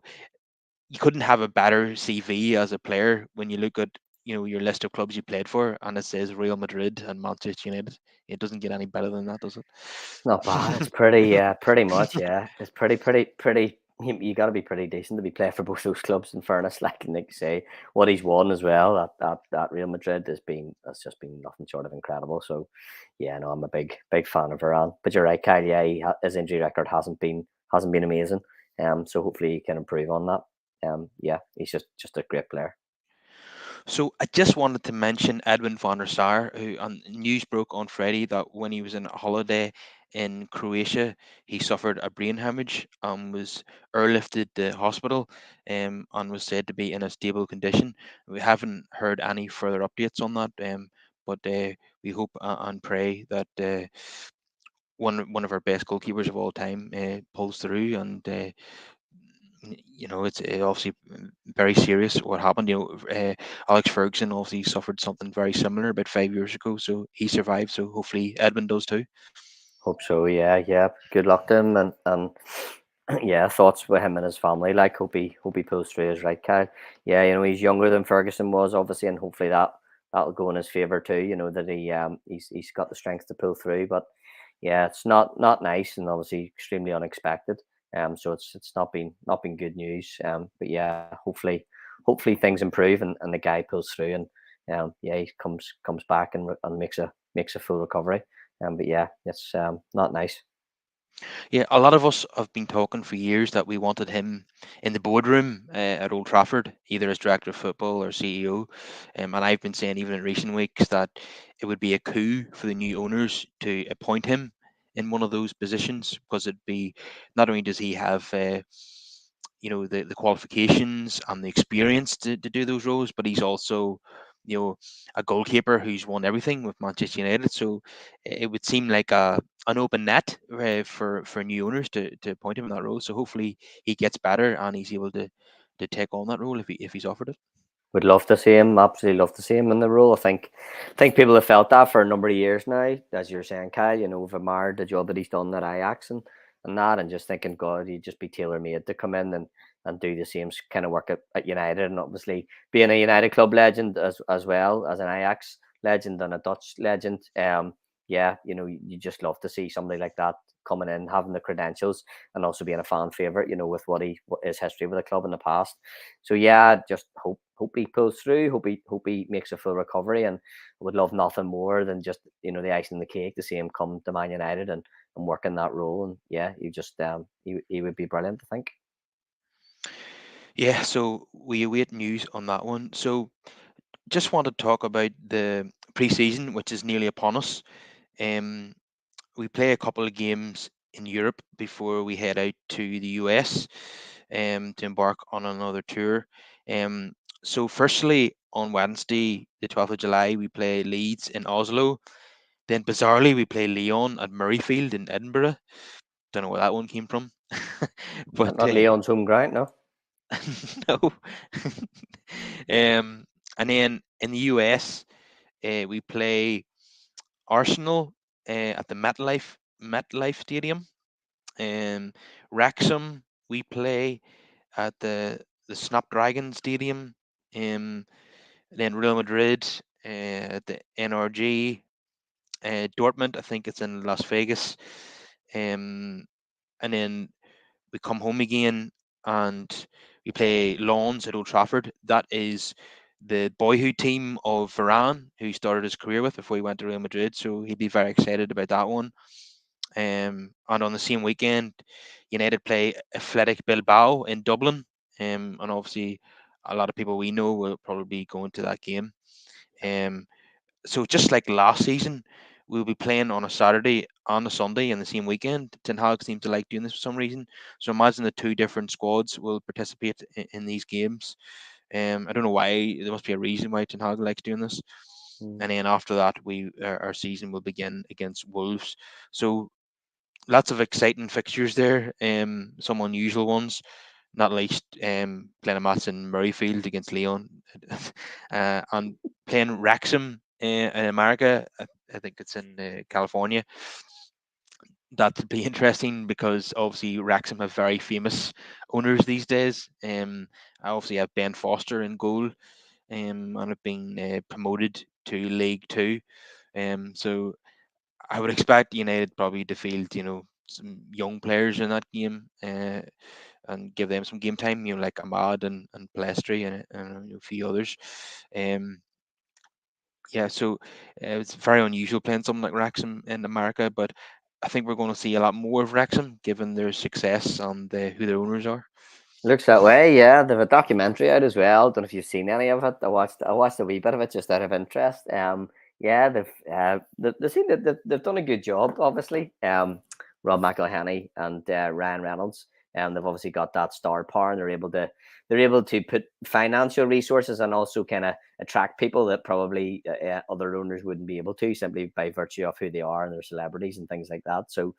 you couldn't have a better CV as a player when you look at your list of clubs you played for, and it says Real Madrid and Manchester United. It doesn't get any better than that, does It's not bad. It's it? pretty much, yeah. It's pretty. You got to be pretty decent to be playing for both those clubs. In fairness, like Nick say, what he's won as well at Real Madrid has just been nothing short of incredible. So, yeah, no, I'm a big fan of Varane. But you're right, Kyle. Yeah, his injury record hasn't been amazing. So hopefully he can improve on that. Yeah, he's just a great player. So I just wanted to mention Edwin van der Sar, who on news broke on Friday that when he was on holiday in Croatia, he suffered a brain hemorrhage and was airlifted to hospital, and was said to be in a stable condition. We haven't heard any further updates on that, but we hope and pray that one of our best goalkeepers of all time pulls through, and it's obviously very serious what happened. Alex Ferguson obviously suffered something very similar about 5 years ago, so he survived. So hopefully Edmund does too. Hope so. Yeah, yeah. Good luck to him, and yeah, thoughts with him and his family. Like, hope he pulls through. His right, Kyle. Yeah, he's younger than Ferguson was, obviously, and hopefully that'll go in his favor too. That he's got the strength to pull through. But yeah, it's not nice and obviously extremely unexpected. So it's not been good news. But yeah, hopefully things improve and the guy pulls through and yeah, he comes back and makes a full recovery. But yeah, it's not nice. Yeah, a lot of us have been talking for years that we wanted him in the boardroom at Old Trafford, either as director of football or CEO. And I've been saying even in recent weeks that it would be a coup for the new owners to appoint him in one of those positions, because it'd be not only does he have the qualifications and the experience to do those roles, but he's also you know a goalkeeper who's won everything with Manchester United. So it would seem like an open net for new owners to appoint him in that role. So hopefully he gets better and he's able to take on that role if he's offered it. Would love to see him. Absolutely love to see him in the role. I think people have felt that for a number of years now. As you're saying, Kyle, we've admired the job that he's done at Ajax and that, and just thinking, God, he'd just be tailor made to come in and do the same kind of work at United, and obviously being a United club legend as well as an Ajax legend and a Dutch legend. Yeah, you just love to see somebody like that coming in, having the credentials, and also being a fan favorite. With what his history with the club in the past. So yeah, just hope he pulls through. Hope he makes a full recovery, and I would love nothing more than just the icing on the cake to see him come to Man United and work in that role. And yeah, he would be brilliant, I think. Yeah, so we await news on that one. So just want to talk about the pre-season, which is nearly upon us. Um, we play a couple of games in Europe before we head out to the US to embark on another tour. Um, so, firstly, on Wednesday, the 12th of July, we play Leeds in Oslo. Then, bizarrely, we play Lyon at Murrayfield in Edinburgh. Don't know where that one came from, but Not Leon's home ground, no. no. And then in the US, we play Arsenal at the MetLife Stadium. Um, Wrexham, we play at the Snapdragon Stadium. Um, then Real Madrid at the NRG. Dortmund, I think it's in Las Vegas. And then we come home again and we play Lawns at Old Trafford. That is the boyhood team of Varane, who he started his career with before he went to Real Madrid. So he'd be very excited about that one. And on the same weekend, United play Athletic Bilbao in Dublin. And obviously, a lot of people we know will probably be going to that game. Um, so just like last season, we'll be playing on a Saturday and a Sunday in the same weekend. Ten Hag seems to like doing this for some reason. So imagine the two different squads will participate in these games. I don't know why. There must be a reason why Ten Hag likes doing this. Mm. And then after that, our season will begin against Wolves. So lots of exciting fixtures there. Some unusual ones, not least playing a match in Murrayfield against Leon, and playing Wrexham in America. I think it's in California. That'd be interesting because obviously Wrexham have very famous owners these days. I obviously have Ben Foster in goal, and have been promoted to League Two. So I would expect United probably to field, some young players in that game, and give them some game time, like Ahmad and Palestri and a few others. Um, yeah, so it's very unusual playing something like Wrexham in America, but I think we're going to see a lot more of Wrexham given their success and who their owners are. Looks that way, yeah. They have a documentary out as well. Don't know if you've seen any of it. I watched a wee bit of it just out of interest. Yeah, they seem that they've done a good job. Obviously, Rob McElhenney and Ryan Reynolds, they've obviously got that star power, and they're able to put financial resources and also kind of attract people that probably other owners wouldn't be able to simply by virtue of who they are and their celebrities and things like that. So,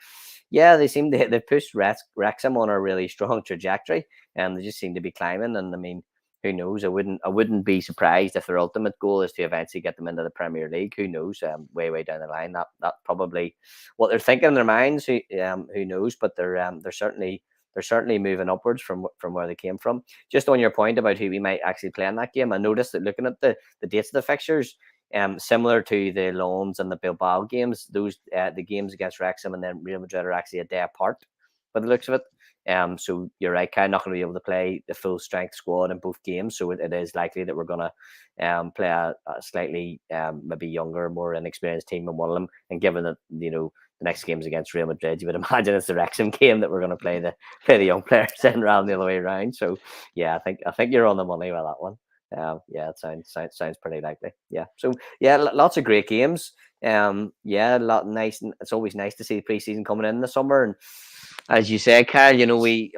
yeah, they've pushed Wrexham on a really strong trajectory, and they just seem to be climbing. And I mean, who knows? I wouldn't be surprised if their ultimate goal is to eventually get them into the Premier League. Who knows? Way down the line, that probably what they're thinking in their minds. Who knows? But they're certainly moving upwards from where they came from. Just on your point about who we might actually play in that game, I noticed that looking at the dates of the fixtures, similar to the Lons and the Bilbao games, those the games against Wrexham and then Real Madrid are actually a day apart by the looks of it. So you're right, kind of not going to be able to play the full strength squad in both games. So it is likely that we're going to play a slightly maybe younger, more inexperienced team in one of them. And given that the next game's against Real Madrid, you would imagine it's the Wrexham game that we're going to play Mhm. the young players in rather the other way around. So yeah, I think you're on the money with that one. Yeah, it sounds pretty likely. Yeah. So yeah, lots of great games. Yeah, a lot nice. It's always nice to see the preseason coming in the summer, and as you said, Kyle,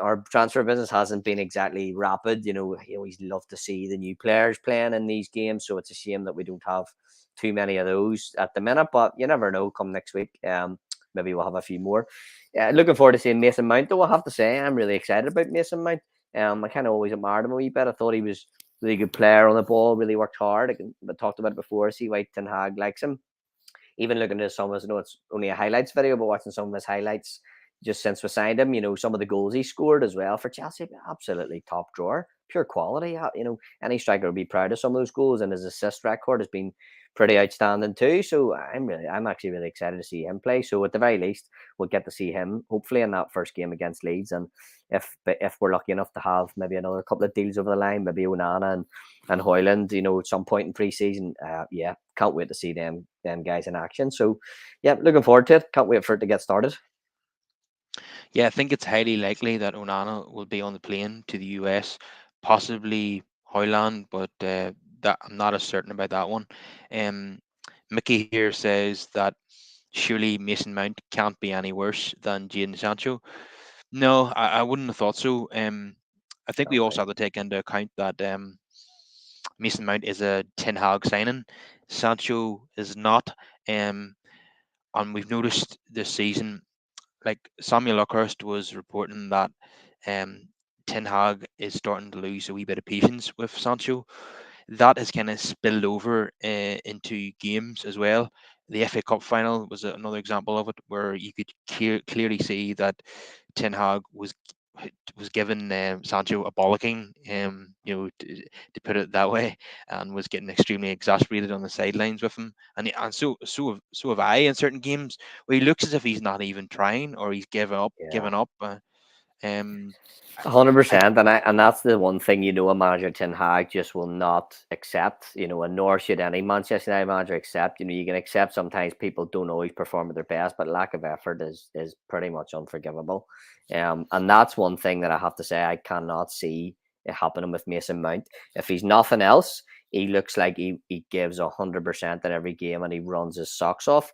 our transfer business hasn't been exactly rapid. We always love to see the new players playing in these games, so it's a shame that we don't have too many of those at the minute. But you never know. Come next week, maybe we'll have a few more. Looking forward to seeing Mason Mount. Though I have to say, I'm really excited about Mason Mount. I kind of always admired him a wee bit. I thought he was a really good player on the ball. Really worked hard. I talked about it before. See why Ten Hag likes him. Even looking at some of his, I know it's only a highlights video, but watching some of his highlights just since we signed him, some of the goals he scored as well for Chelsea, absolutely top drawer, pure quality. Any striker would be proud of some of those goals, and his assist record has been pretty outstanding too. So I'm actually really excited to see him play. So at the very least, we'll get to see him hopefully in that first game against Leeds, and if we're lucky enough to have maybe another couple of deals over the line, maybe Onana and Højlund, at some point in pre-season, yeah, can't wait to see them guys in action. So, yeah, looking forward to it. Can't wait for it to get started. Yeah, I think it's highly likely that Onana will be on the plane to the US possibly Højlund, but that I'm not as certain about that one. Um, Mickey here says that surely Mason Mount can't be any worse than Jadon Sancho. No, I wouldn't have thought so. I think we Can't also be. have to take into account that Mason Mount is a Ten Hag signing. Sancho is not. Um, and we've noticed this season, like Samuel Luckhurst was reporting that um, Ten Hag is starting to lose a wee bit of patience with Sancho. That has kind of spilled over into games as well. The FA Cup final was another example of it, where you could clearly see that Ten Hag was giving Sancho a bollocking, to put it that way, and was getting extremely exasperated on the sidelines with him. And so have I in certain games where he looks as if he's not even trying, or he's Yeah. given up. Um, I 100%, and that's the one thing a manager Ten Hag just will not accept, and nor should any Manchester United manager accept. You can accept sometimes people don't always perform at their best, but lack of effort is pretty much unforgivable. And that's one thing that I have to say I cannot see it happening with Mason Mount. If he's nothing else, he looks like he gives 100% in every game and he runs his socks off.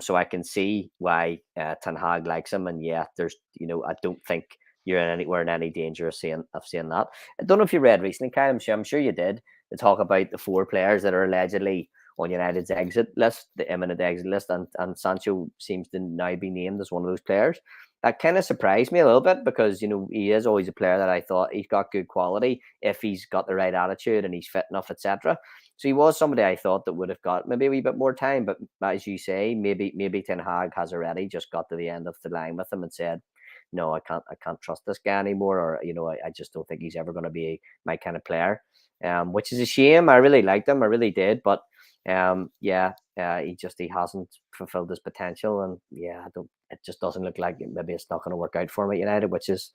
So I can see why Ten Hag likes him, and yeah, there's I don't think we're in any danger of seeing that. I don't know if you read recently, Kyle. I'm sure you did. To talk about the four players that are allegedly on United's exit list, the imminent exit list, and Sancho seems to now be named as one of those players. That kind of surprised me a little bit because he is always a player that I thought he's got good quality if he's got the right attitude and he's fit enough, etc. So he was somebody I thought that would have got maybe a wee bit more time, but as you say, maybe Ten Hag has already just got to the end of the line with him and said, no, I can't trust this guy anymore, or I just don't think he's ever going to be my kind of player. Which is a shame. I really liked him, I really did, but yeah, he hasn't fulfilled his potential, and yeah, I don't. It just doesn't look like maybe it's not going to work out for him at United, which is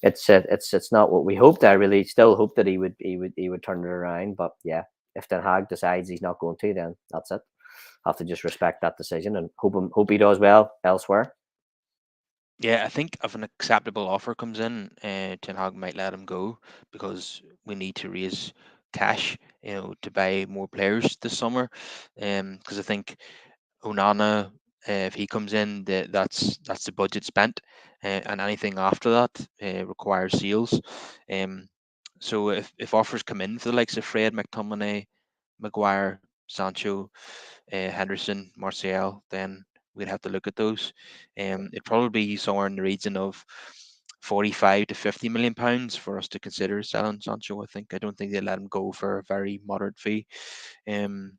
it's not what we hoped. I really still hope that he would turn it around, but yeah, if Ten Hag decides he's not going to, then that's it. Have to just respect that decision and hope he does well elsewhere. Yeah, I think if an acceptable offer comes in, Ten Hag might let him go because we need to raise cash, to buy more players this summer. Because I think Onana, if he comes in, that's the budget spent, and anything after that requires sales. Um, so if offers come in for the likes of Fred, McTominay, Maguire, Sancho, Henderson, Martial, then we'd have to look at those. It'd probably be somewhere in the region of 45 to 50 million pounds for us to consider selling Sancho. I don't think they'd let him go for a very moderate fee. Um,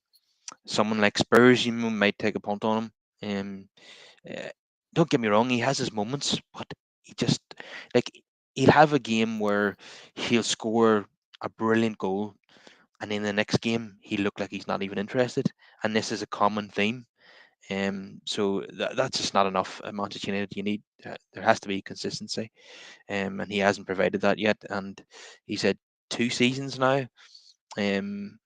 Someone like Spurs, might take a punt on him. Uh, don't get me wrong, he has his moments, but he just like he'll have a game where he'll score a brilliant goal, and in the next game he look like he's not even interested. And this is a common theme. So that's just not enough at Manchester United. There has to be consistency, and he hasn't provided that yet. And he's had 2 seasons now. Um,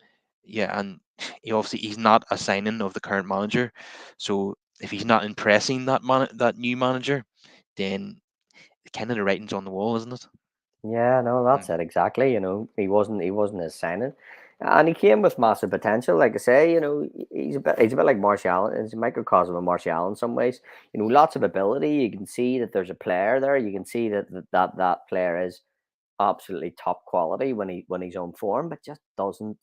yeah, and he's not a signing of the current manager. So if he's not impressing that new manager, then kind of the writing's on the wall, isn't it? Yeah, no, that's Mm. it exactly. He wasn't as signing, and he came with massive potential. Like I say, he's a bit like Martial. It's a microcosm of Martial in some ways. Lots of ability. You can see that there's a player there. You can see that player is absolutely top quality when he's on form, but just doesn't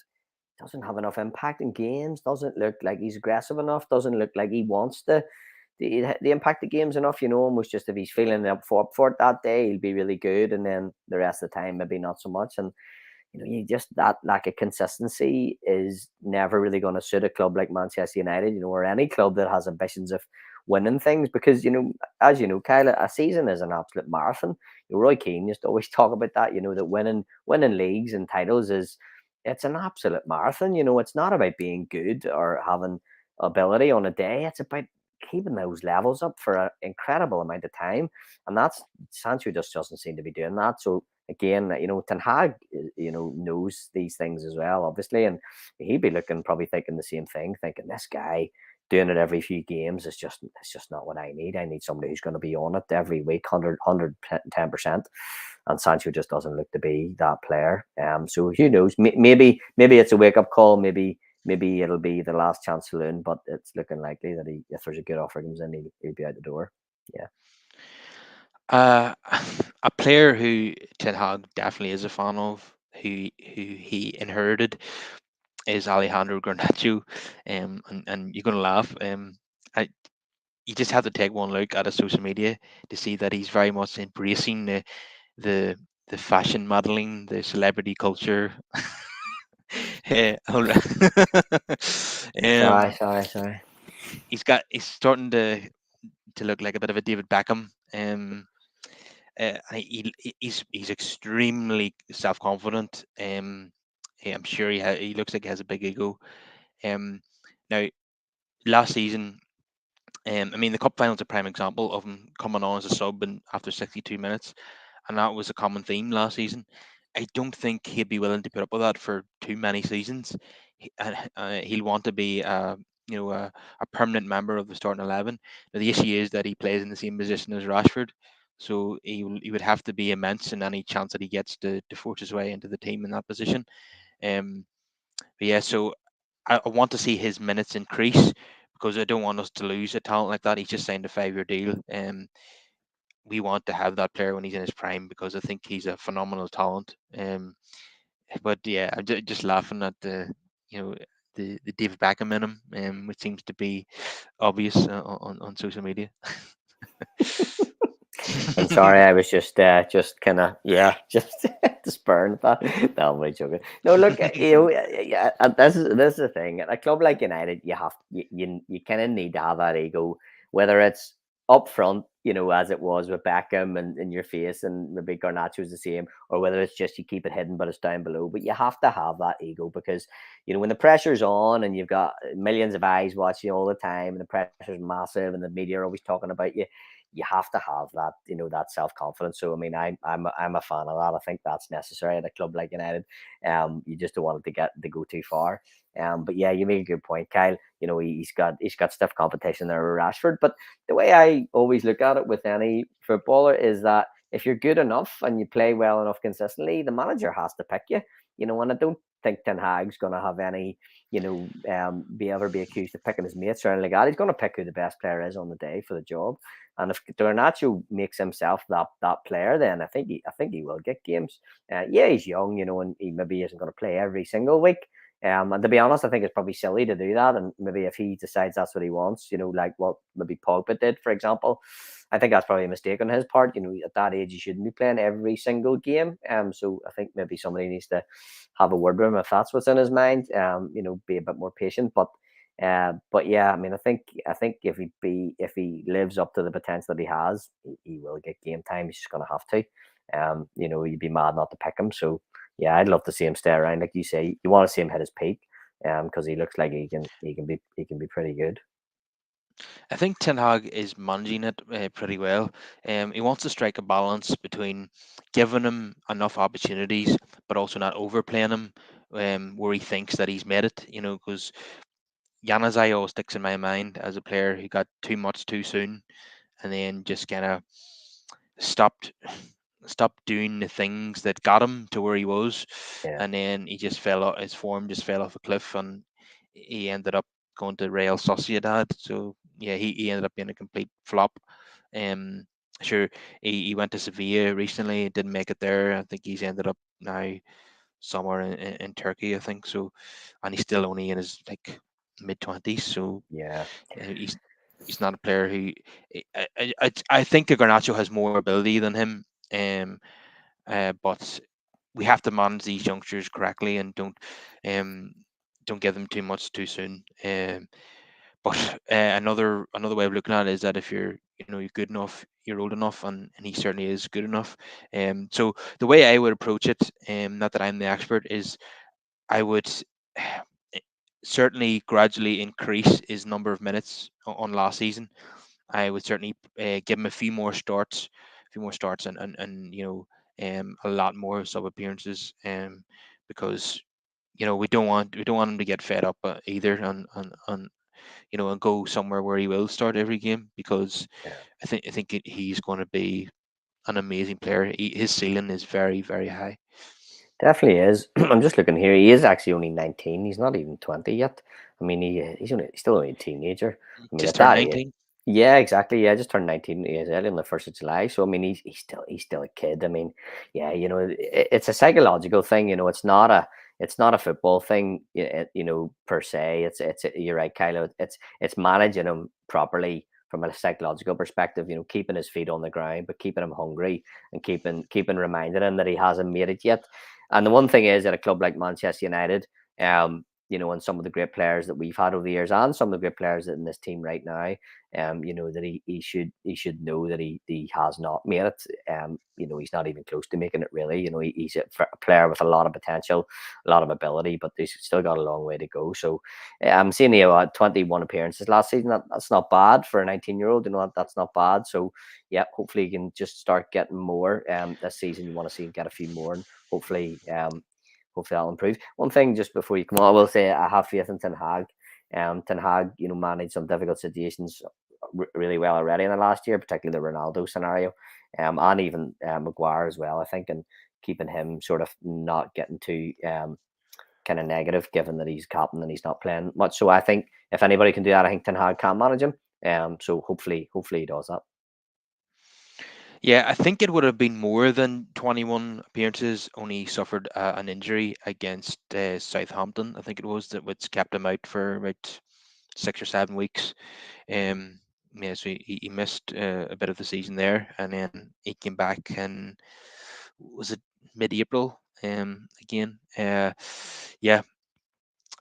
have enough impact in games. Doesn't look like he's aggressive enough. Doesn't look like he wants the impact of games enough. Almost just if he's feeling up for it that day, he'll be really good, and then the rest of the time maybe not so much. And you just that lack of consistency is never really going to suit a club like Manchester United, or any club that has ambitions of winning things. Because as you know, Kyle, a season is an absolute marathon. Roy Keane used to always talk about that. That winning leagues and titles it's an absolute marathon. It's not about being good or having ability on a day. It's about keeping those levels up for an incredible amount of time, and that's Sancho just doesn't seem to be doing that. So again, Ten Hag, knows these things as well, obviously, and he'd be looking, probably thinking the same thing, thinking this guy doing it every few games is just it's just not what I need. I need somebody who's going to be on it every week, 110%. And Sancho just doesn't look to be that player. So who knows? Maybe it's a wake up call. Maybe it'll be the last chance saloon. But it's looking likely that if there's a good offer comes in, he'll be out the door. Yeah. Uh, a player who Ten Hag definitely is a fan of, who he inherited, is Alejandro Garnacho. And you're gonna laugh. I, you just have to take one look at his social media to see that he's very much embracing the the fashion modeling, the celebrity culture. Hold Sorry, um, sorry, sorry. he's starting to look like a bit of a David Beckham. He's extremely self confident. I'm sure he looks like he has a big ego. Um, Now last season, I mean, the cup final's a prime example of him coming on as a sub and after 62 minutes, and that was a common theme last season. I don't think he'd be willing to put up with that for too many seasons. He'll want to be, a permanent member of the starting 11. Now, the issue is that he plays in the same position as Rashford, so he would have to be immense in any chance that he gets to force his way into the team in that position. Um, but yeah, so I want to see his minutes increase because I don't want us to lose a talent like that. He's just signed a 5-year deal. We want to have that player when he's in his prime because I think he's a phenomenal talent. But yeah, I'm just laughing at you know, the David Beckham in him, which seems to be obvious on social media. I'm sorry, I was just kind of just despairing at that. No, I'm really joking. No, look, yeah, and this is the thing. At a club like United, you kind of need to have that ego, whether it's up front, as it was with Beckham and in your face, and maybe Garnacho's the same, or whether it's just you keep it hidden, but it's down below. But you have to have that ego because when the pressure's on and you've got millions of eyes watching you all the time, and the pressure's massive, and the media are always talking about you, you have to have that, that self confidence. So I mean, I'm a fan of that. I think that's necessary at a club like United. You just don't want it to go too far. But yeah, you make a good point, Kyle. He's got stiff competition there with Rashford. But the way I always look at it with any footballer is that if you're good enough and you play well enough consistently, the manager has to pick you. And I don't think Ten Hag's going to have any, be accused of picking his mates or anything like that. He's going to pick who the best player is on the day for the job. And if Garnacho makes himself that player, then I think he will get games. Yeah, he's young, and he maybe isn't going to play every single week. And to be honest, I think it's probably silly to do that. And maybe if he decides that's what he wants, like what maybe Pogba did, for example, I think that's probably a mistake on his part. At that age, he shouldn't be playing every single game. So I think maybe somebody needs to have a word with him if that's what's in his mind. Be a bit more patient. But yeah, I mean, I think if he lives up to the potential that he has, he will get game time. He's just going to have to. You'd be mad not to pick him. So yeah, I'd love to see him stay around. Like you say, you want to see him hit his peak, because he looks like he can be pretty good. I think Ten Hag is managing it pretty well. He wants to strike a balance between giving him enough opportunities, but also not overplaying him, where he thinks that he's made it. Because Januzaj always sticks in my mind as a player who got too much too soon, and then just kind of stopped stopped doing the things that got him to where he was, Yeah, and then he just fell off. His form just fell off a cliff, and he ended up going to Real Sociedad. So yeah, he ended up being a complete flop. Um, sure, he went to Sevilla recently, didn't make it there. I think he's ended up now somewhere in Turkey, I think. So, and he's still only in his like mid 20s. So yeah, he's not a player who I think Garnacho has more ability than him. Um, but we have to manage these youngsters correctly and um don't give them too much too soon. But another way of looking at it is that if you're good enough, you're old enough, and he certainly is good enough. So the way I would approach it, not that I'm the expert, is I would certainly gradually increase his number of minutes on last season. I would certainly give him a few more starts, and a lot more sub appearances, because we don't want him to get fed up either. and go somewhere where he will start every game, because Yeah. I think he's going to be an amazing player. His ceiling is very, very high. Definitely is. I'm just looking here. He is actually only 19. He's not even 20 yet. I mean, he's still only a teenager. I mean, Just at turned that age, 19. yeah, exactly. Yeah, just turned 19 years early on the 1st of July. So I mean, he's still a kid. I mean, yeah, it's a psychological thing. It's not a football thing. Per se. You're right, Kylo. It's managing him properly from a psychological perspective. Keeping his feet on the ground, but keeping him hungry and keeping reminding him that he hasn't made it yet. And the one thing is, at a club like Manchester United, and some of the great players that we've had over the years, and some of the great players in this team right now, that he should know that he has not made it. He's not even close to making it really. He's a player with a lot of potential, a lot of ability, but he's still got a long way to go. So I'm seeing 21 appearances last season. That's not bad for a 19-year-old. That's not bad. So yeah, hopefully he can just start getting more this season. You want to see him get a few more, and hopefully that'll improve. One thing just before you come on, I will say I have faith in Ten Hag. Ten Hag, managed some difficult situations really well already in the last year, particularly the Ronaldo scenario, and even Maguire as well. I think, and keeping him sort of not getting too kind of negative, given that he's captain and he's not playing much. So I think if anybody can do that, I think Ten Hag can manage him. So hopefully he does that. Yeah, I think it would have been more than 21 appearances. Only suffered an injury against Southampton. I think it was that which kept him out for about 6 or 7 weeks. Um, yeah, so he missed a bit of the season there, and then he came back in, was it mid-April? Again, yeah.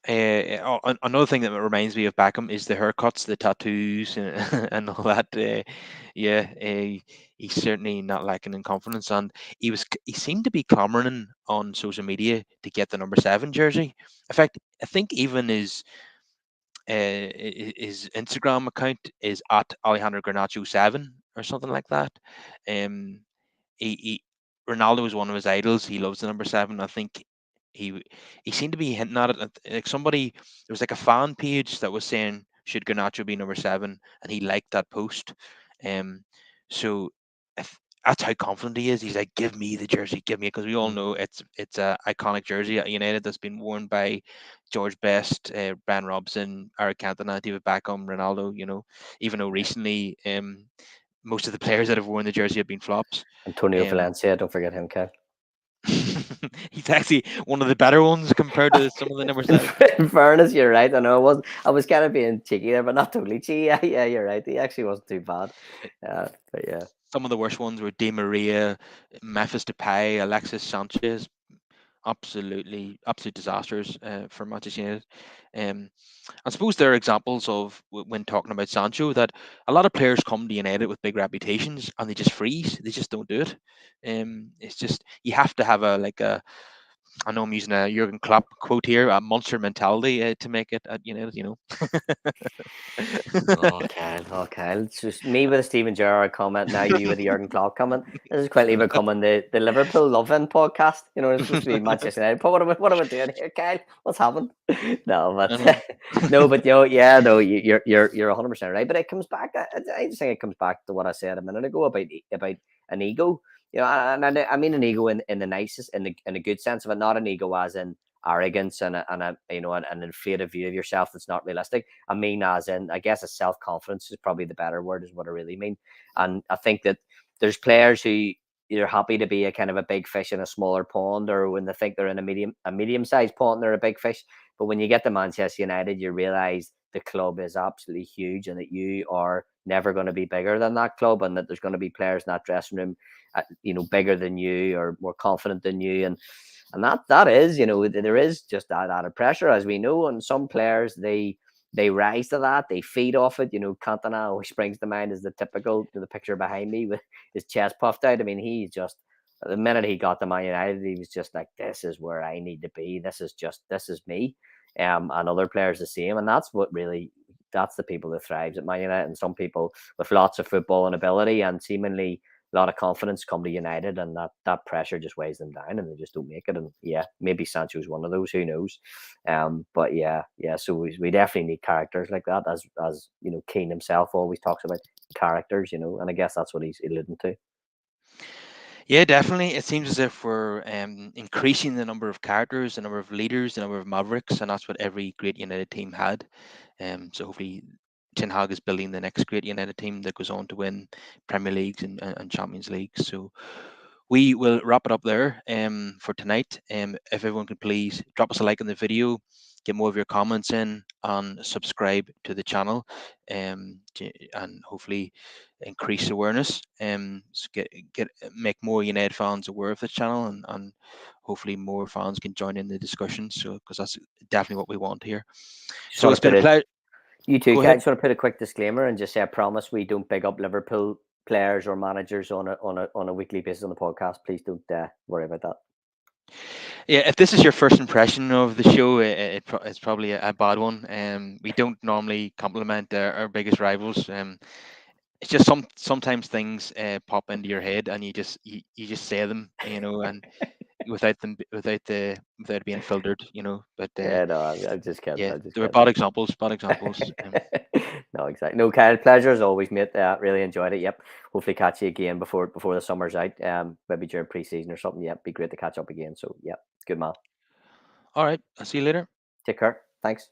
Another thing that reminds me of Beckham is the haircuts, the tattoos, and, and all that. Yeah, he's certainly not lacking in confidence, and he seemed to be clamoring on social media to get the number 7 jersey. In fact, I think even his Instagram account is at Alejandro Garnacho 7 or something like that. Um, he Ronaldo is one of his idols. He loves the number 7. I think he he seemed to be hinting at it. Like somebody, there was like a fan page that was saying, should Garnacho be number 7, and he liked that post. Um, so that's how confident he is. He's like, give me the jersey, give me it, because we all know it's a iconic jersey at United that's been worn by George Best, Brian Robson, Eric Cantona, David Beckham, Ronaldo. Even though recently, most of the players that have worn the jersey have been flops. Antonio Um, Valencia, don't forget him, Kev. he's actually one of the better ones compared to some of the number 7. In fairness, you're right. I know I was kind of being cheeky there, but not totally cheeky. Yeah, you're right. He actually wasn't too bad. But yeah. Some of the worst ones were Di Maria, Memphis Depay, Alexis Sanchez. Absolute disasters for Manchester United. Um, I suppose there are examples of when talking about Sancho, that a lot of players come to United with big reputations and they just freeze. They just don't do it. It's just you have to have I know I'm using a Jurgen Klopp quote here, a monster mentality to make it at United. Oh, Kyle. Oh, Kyle. It's just me with a Steven Gerrard comment. Now you with the Jurgen Klopp comment. This is quickly becoming the Liverpool Loving podcast. It's supposed to be Manchester United. But what am I doing here, Kyle? What's happened? No, I but know. no, but yeah, no, you're 100% right. But it comes back. I just think it comes back to what I said a minute ago about an ego. And I mean an ego in the nicest, in a good sense of it, not an ego as in arrogance and an inflated view of yourself that's not realistic. I mean, as in, I guess, a self confidence is probably the better word, is what I really mean. And I think that there's players who you're happy to be a kind of a big fish in a smaller pond, or when they think they're in a medium sized pond, they're a big fish. But when you get to Manchester United, you realize the club is absolutely huge, and that you are never going to be bigger than that club, and that there's going to be players in that dressing room, bigger than you or more confident than you, and that is, there is just that added pressure, as we know. And some players, they rise to that, they feed off it. Cantona always springs to mind as the typical, the picture behind me with his chest puffed out. I mean, he just, the minute he got to Man United, he was just like, this is where I need to be. This is me. And other players the same. And that's the people that thrives at Man United. And some people with lots of football and ability and seemingly a lot of confidence come to United, and that pressure just weighs them down, and they just don't make it. And yeah, maybe Sancho's one of those. Who knows? But yeah. So we definitely need characters like that, as Keane himself always talks about characters, and I guess that's what he's alluding to. Yeah, definitely. It seems as if we're increasing the number of characters, the number of leaders, the number of mavericks, and that's what every great United team had. So hopefully, Ten Hag is building the next great United team that goes on to win Premier Leagues and Champions Leagues. So we will wrap it up there for tonight. If everyone could please drop us a like on the video, get more of your comments in, and subscribe to the channel, and hopefully increase awareness. So make more United fans aware of the channel, and hopefully more fans can join in the discussion. So because that's definitely what we want here. So it's been a pleasure. You too, Go Kai. I ahead. just want to put a quick disclaimer and just say I promise we don't big up Liverpool players or managers on a weekly basis on the podcast. Please don't worry about that. Yeah, if this is your first impression of the show, it's probably a bad one. We don't normally compliment our biggest rivals. It's just sometimes things pop into your head and you just say them, and without being filtered, But Yeah, no, I just can't. yeah, I just there were can't. bad examples. Bad examples. No, exactly. No, Kyle, pleasure as always, mate. Really enjoyed it. Yep. Hopefully catch you again before the summer's out. Maybe during pre-season or something. Yep. Be great to catch up again. So, yep. Good man. All right. I'll see you later. Take care. Thanks.